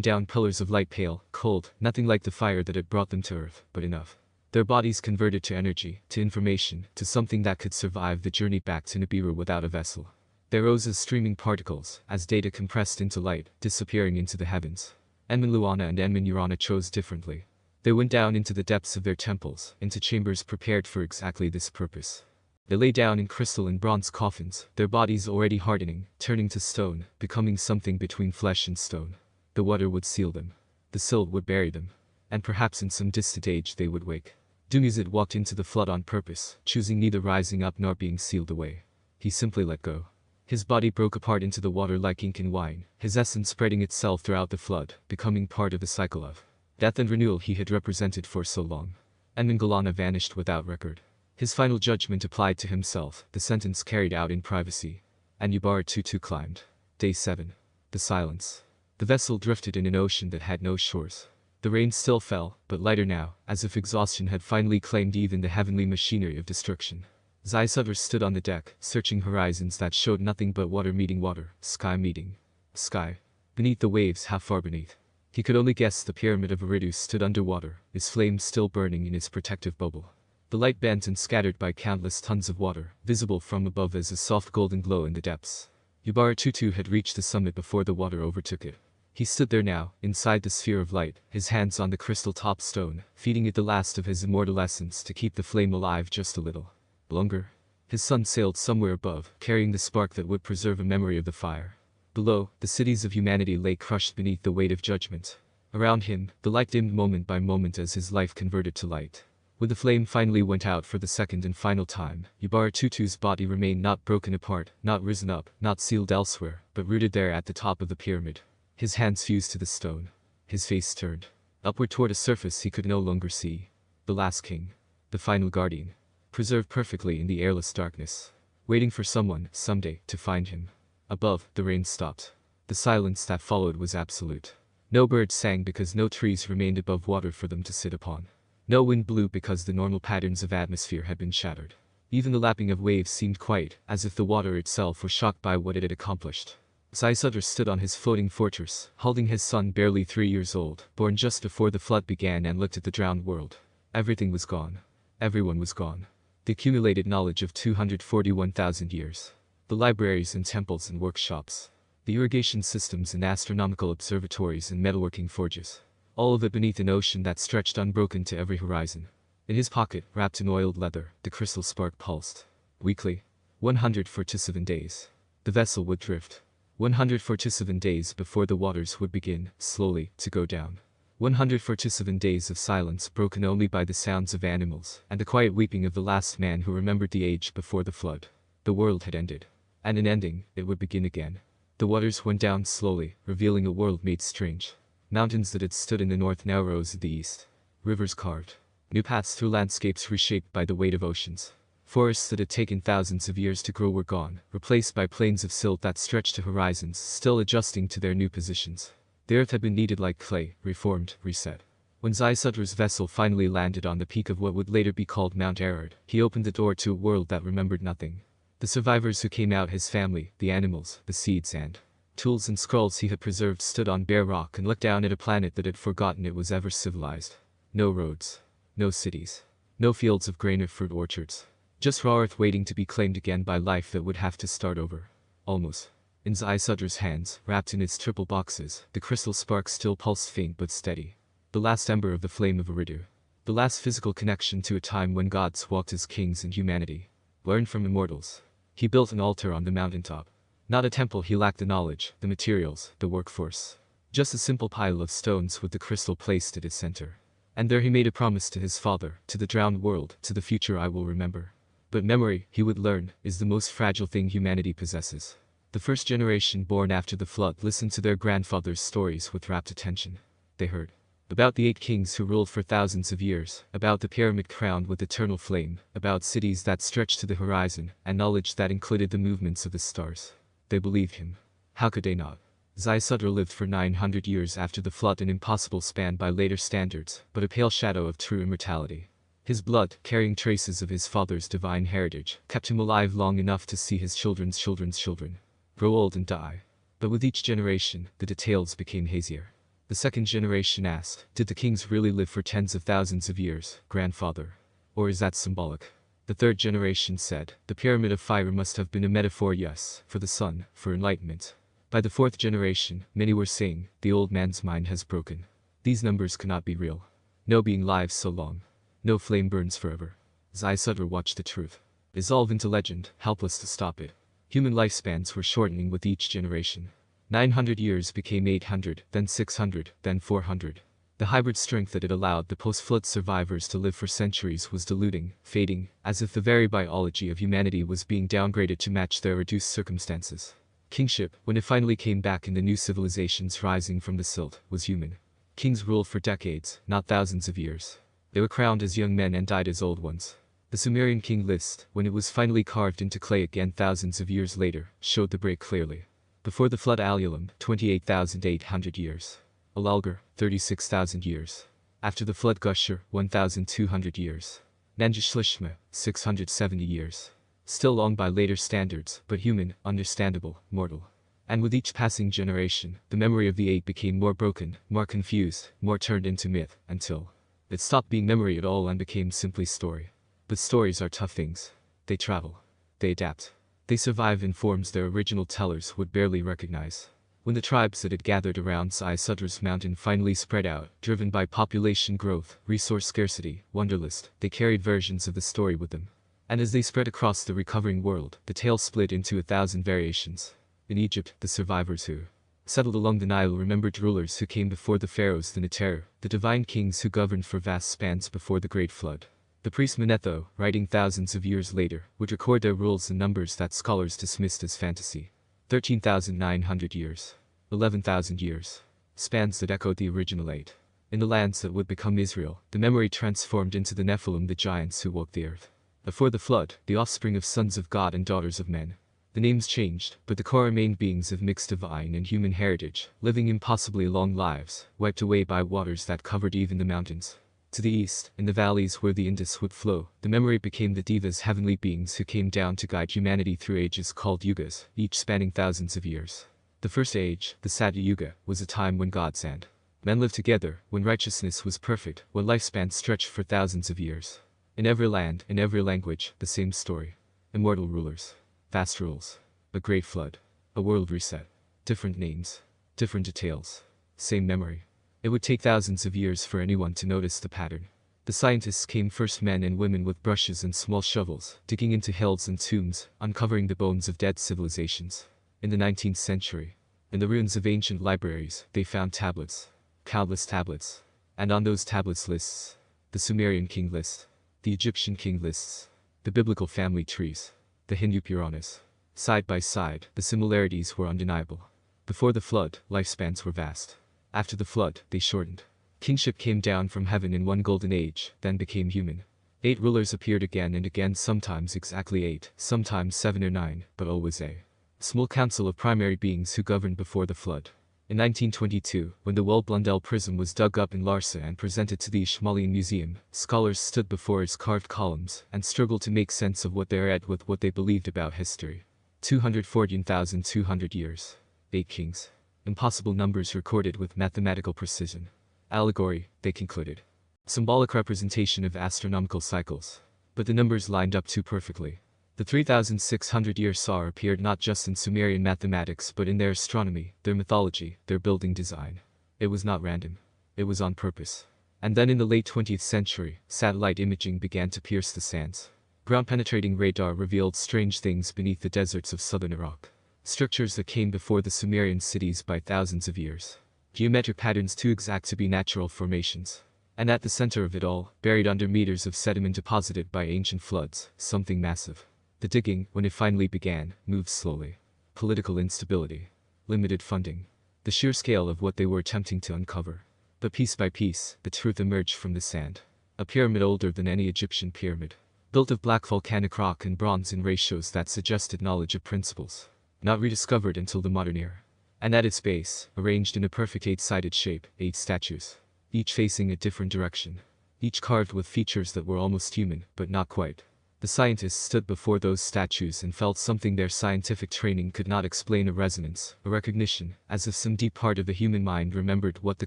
down pillars of light, pale, cold, nothing like the fire that had brought them to earth, but enough. Their bodies converted to energy, to information, to something that could survive the journey back to Nibiru without a vessel. They rose as streaming particles, as data compressed into light, disappearing into the heavens. Enmenluana and Enmenurana chose differently. They went down into the depths of their temples, into chambers prepared for exactly this purpose. They lay down in crystal and bronze coffins, their bodies already hardening, turning to stone, becoming something between flesh and stone. The water would seal them. The silt would bury them. And perhaps in some distant age they would wake. Dumuzid walked into the flood on purpose, choosing neither rising up nor being sealed away. He simply let go. His body broke apart into the water like ink and wine, his essence spreading itself throughout the flood, becoming part of the cycle of death and renewal he had represented for so long. Enmengalana vanished without record. His final judgment applied to himself, the sentence carried out in privacy. And Yubara Tutu climbed. Day 7. The silence. The vessel drifted in an ocean that had no shores. The rain still fell, but lighter now, as if exhaustion had finally claimed even the heavenly machinery of destruction. Zaisudra stood on the deck, searching horizons that showed nothing but water meeting water, sky meeting sky. Beneath the waves, how far beneath? He could only guess the pyramid of Eridu stood underwater, its flames still burning in its protective bubble. The light bent and scattered by countless tons of water, visible from above as a soft golden glow in the depths. Yubara Tutu had reached the summit before the water overtook it. He stood there now, inside the sphere of light, his hands on the crystal top stone, feeding it the last of his immortal essence to keep the flame alive just a little longer. His sun sailed somewhere above, carrying the spark that would preserve a memory of the fire. Below, the cities of humanity lay crushed beneath the weight of judgment. Around him, the light dimmed moment by moment as his life converted to light. When the flame finally went out for the second and final time, Yubara Tutu's body remained not broken apart, not risen up, not sealed elsewhere, but rooted there at the top of the pyramid. His hands fused to the stone. His face turned upward toward a surface he could no longer see. The last king. The final guardian. Preserved perfectly in the airless darkness. Waiting for someone, someday, to find him. Above, the rain stopped. The silence that followed was absolute. No birds sang because no trees remained above water for them to sit upon. No wind blew because the normal patterns of atmosphere had been shattered. Even the lapping of waves seemed quiet, as if the water itself was shocked by what it had accomplished. Zaisudra stood on his floating fortress, holding his son barely 3 years old, born just before the flood began, and looked at the drowned world. Everything was gone. Everyone was gone. The accumulated knowledge of 241,000 years. The libraries and temples and workshops. The irrigation systems and astronomical observatories and metalworking forges. All of it beneath an ocean that stretched unbroken to every horizon. In his pocket, wrapped in oiled leather, the crystal spark pulsed. Weekly. 147 days. The vessel would drift. 147 days before the waters would begin, slowly, to go down. 147 days of silence broken only by the sounds of animals, and the quiet weeping of the last man who remembered the age before the flood. The world had ended. And in ending, it would begin again. The waters went down slowly, revealing a world made strange. Mountains that had stood in the north now rose at the east. Rivers carved. New paths through landscapes reshaped by the weight of oceans. Forests that had taken thousands of years to grow were gone, replaced by plains of silt that stretched to horizons, still adjusting to their new positions. The earth had been kneaded like clay, reformed, reset. When Zaisudra's vessel finally landed on the peak of what would later be called Mount Arad, he opened the door to a world that remembered nothing. The survivors who came out, his family, the animals, the seeds and tools and scrolls he had preserved, stood on bare rock and looked down at a planet that had forgotten it was ever civilized. No roads. No cities. No fields of grain or fruit orchards. Just raw earth waiting to be claimed again by life that would have to start over. Almost. In Zaisudra's hands, wrapped in its triple boxes, the crystal spark still pulsed faint but steady. The last ember of the flame of Eridu. The last physical connection to a time when gods walked as kings in humanity. Learned from immortals. He built an altar on the mountaintop. Not a temple. He lacked the knowledge, the materials, the workforce. Just a simple pile of stones with the crystal placed at its center. And there he made a promise to his father, to the drowned world, to the future I will remember. But memory, he would learn, is the most fragile thing humanity possesses. The first generation born after the flood listened to their grandfathers' stories with rapt attention. They heard about the 8 kings who ruled for thousands of years, about the pyramid crowned with eternal flame, about cities that stretched to the horizon, and knowledge that included the movements of the stars. They believed him. How could they not? Zaisudra lived for 900 years after the flood, an impossible span by later standards, but a pale shadow of true immortality. His blood, carrying traces of his father's divine heritage, kept him alive long enough to see his children's children's children grow old and die. But with each generation, the details became hazier. The second generation asked, did the kings really live for tens of thousands of years, grandfather? Or is that symbolic? The third generation said, the pyramid of fire must have been a metaphor, yes, for the sun, for enlightenment. By the fourth generation, many were saying, the old man's mind has broken. These numbers cannot be real. No being lives so long. No flame burns forever. Sutter watched the truth dissolve into legend, helpless to stop it. Human lifespans were shortening with each generation. 900 years became 800, then 600, then 400. The hybrid strength that had allowed the post-flood survivors to live for centuries was diluting, fading, as if the very biology of humanity was being downgraded to match their reduced circumstances. Kingship, when it finally came back in the new civilizations rising from the silt, was human. Kings ruled for decades, not thousands of years. They were crowned as young men and died as old ones. The Sumerian king list, when it was finally carved into clay again thousands of years later, showed the break clearly. Before the flood Alulim, 28,800 years. Alalgar, 36,000 years. After the flood Gusher, 1,200 years. Nanjashlishma, 670 years. Still long by later standards, but human, understandable, mortal. And with each passing generation, the memory of the eight became more broken, more confused, more turned into myth, until it stopped being memory at all and became simply story. But stories are tough things. They travel. They adapt. They survive in forms their original tellers would barely recognize. When the tribes that had gathered around Sutter's mountain finally spread out, driven by population growth, resource scarcity, wanderlust, they carried versions of the story with them. And as they spread across the recovering world, the tale split into 1,000 variations. In Egypt, the survivors who settled along the Nile remembered rulers who came before the pharaohs, the Neter, the divine kings who governed for vast spans before the Great Flood. The priest Manetho, writing thousands of years later, would record their rules in numbers that scholars dismissed as fantasy. 13,900 years. 11,000 years. Spans that echoed the original 8. In the lands that would become Israel, the memory transformed into the Nephilim, the giants who walked the earth. Before the flood, the offspring of sons of God and daughters of men. The names changed, but the core remained beings of mixed divine and human heritage, living impossibly long lives, wiped away by waters that covered even the mountains. To the east, in the valleys where the Indus would flow, the memory became the Devas, heavenly beings who came down to guide humanity through ages called yugas, each spanning thousands of years. The first age, the Satya Yuga, was a time when gods and men lived together, when righteousness was perfect, when lifespans stretched for thousands of years. In every land, in every language, the same story. Immortal rulers. Vast rules. A great flood. A world reset. Different names. Different details. Same memory. It would take thousands of years for anyone to notice the pattern. The scientists came first, men and women with brushes and small shovels, digging into hills and tombs, uncovering the bones of dead civilizations. In the 19th century, in the ruins of ancient libraries, they found tablets. Countless tablets. And on those tablets lists. The Sumerian king list. The Egyptian king lists. The biblical family trees. The Hindu Puranas. Side by side, the similarities were undeniable. Before the flood, lifespans were vast. After the flood, they shortened. Kingship came down from heaven in one golden age, then became human. 8 rulers appeared again and again, sometimes exactly 8, sometimes 7 or 9, but always a small council of primary beings who governed before the flood. In 1922, when the Well-Blundell prism was dug up in Larsa and presented to the Ishmaelian Museum, scholars stood before its carved columns and struggled to make sense of what they read with what they believed about history. 214,200 years. 8 kings. Impossible numbers recorded with mathematical precision. Allegory, they concluded. Symbolic representation of astronomical cycles. But the numbers lined up too perfectly. The 3,600-year Sar appeared not just in Sumerian mathematics but in their astronomy, their mythology, their building design. It was not random. It was on purpose. And then in the late 20th century, satellite imaging began to pierce the sands. Ground-penetrating radar revealed strange things beneath the deserts of southern Iraq. Structures that came before the Sumerian cities by thousands of years. Geometric patterns too exact to be natural formations. And at the center of it all, buried under meters of sediment deposited by ancient floods, something massive. The digging, when it finally began, moved slowly. Political instability. Limited funding. The sheer scale of what they were attempting to uncover. But piece by piece, the truth emerged from the sand. A pyramid older than any Egyptian pyramid. Built of black volcanic rock and bronze in ratios that suggested knowledge of principles. Not rediscovered until the modern era. And at its base, arranged in a perfect 8-sided shape, 8 statues. Each facing a different direction. each carved with features that were almost human, but not quite. The scientists stood before those statues and felt something their scientific training could not explain, a resonance, a recognition, as if some deep part of the human mind remembered what the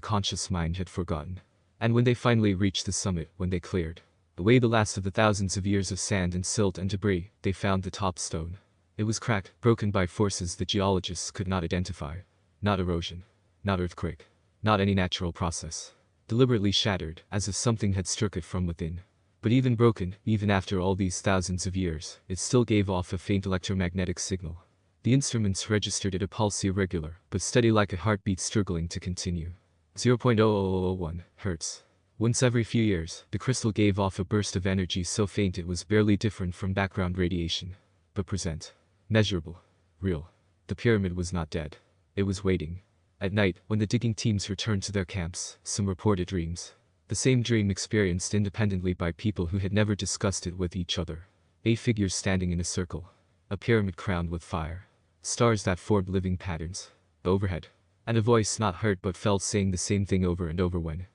conscious mind had forgotten. And when they finally reached the summit, when they cleared away the last of the thousands of years of sand and silt and debris, they found the top stone. It was cracked, broken by forces that geologists could not identify. Not erosion. Not earthquake. Not any natural process. Deliberately shattered, as if something had struck it from within. But even broken, even after all these thousands of years, it still gave off a faint electromagnetic signal. The instruments registered it, a pulse irregular, but steady like a heartbeat struggling to continue. 0.0001 Hertz. Once every few years, the crystal gave off a burst of energy so faint it was barely different from background radiation. But present. Measurable. Real. The pyramid was not dead. It was waiting. At night, when the digging teams returned to their camps, some reported dreams. The same dream experienced independently by people who had never discussed it with each other. 8 figures standing in a circle. A pyramid crowned with fire. Stars that formed living patterns. Overhead. And a voice not heard but felt saying the same thing over and over. When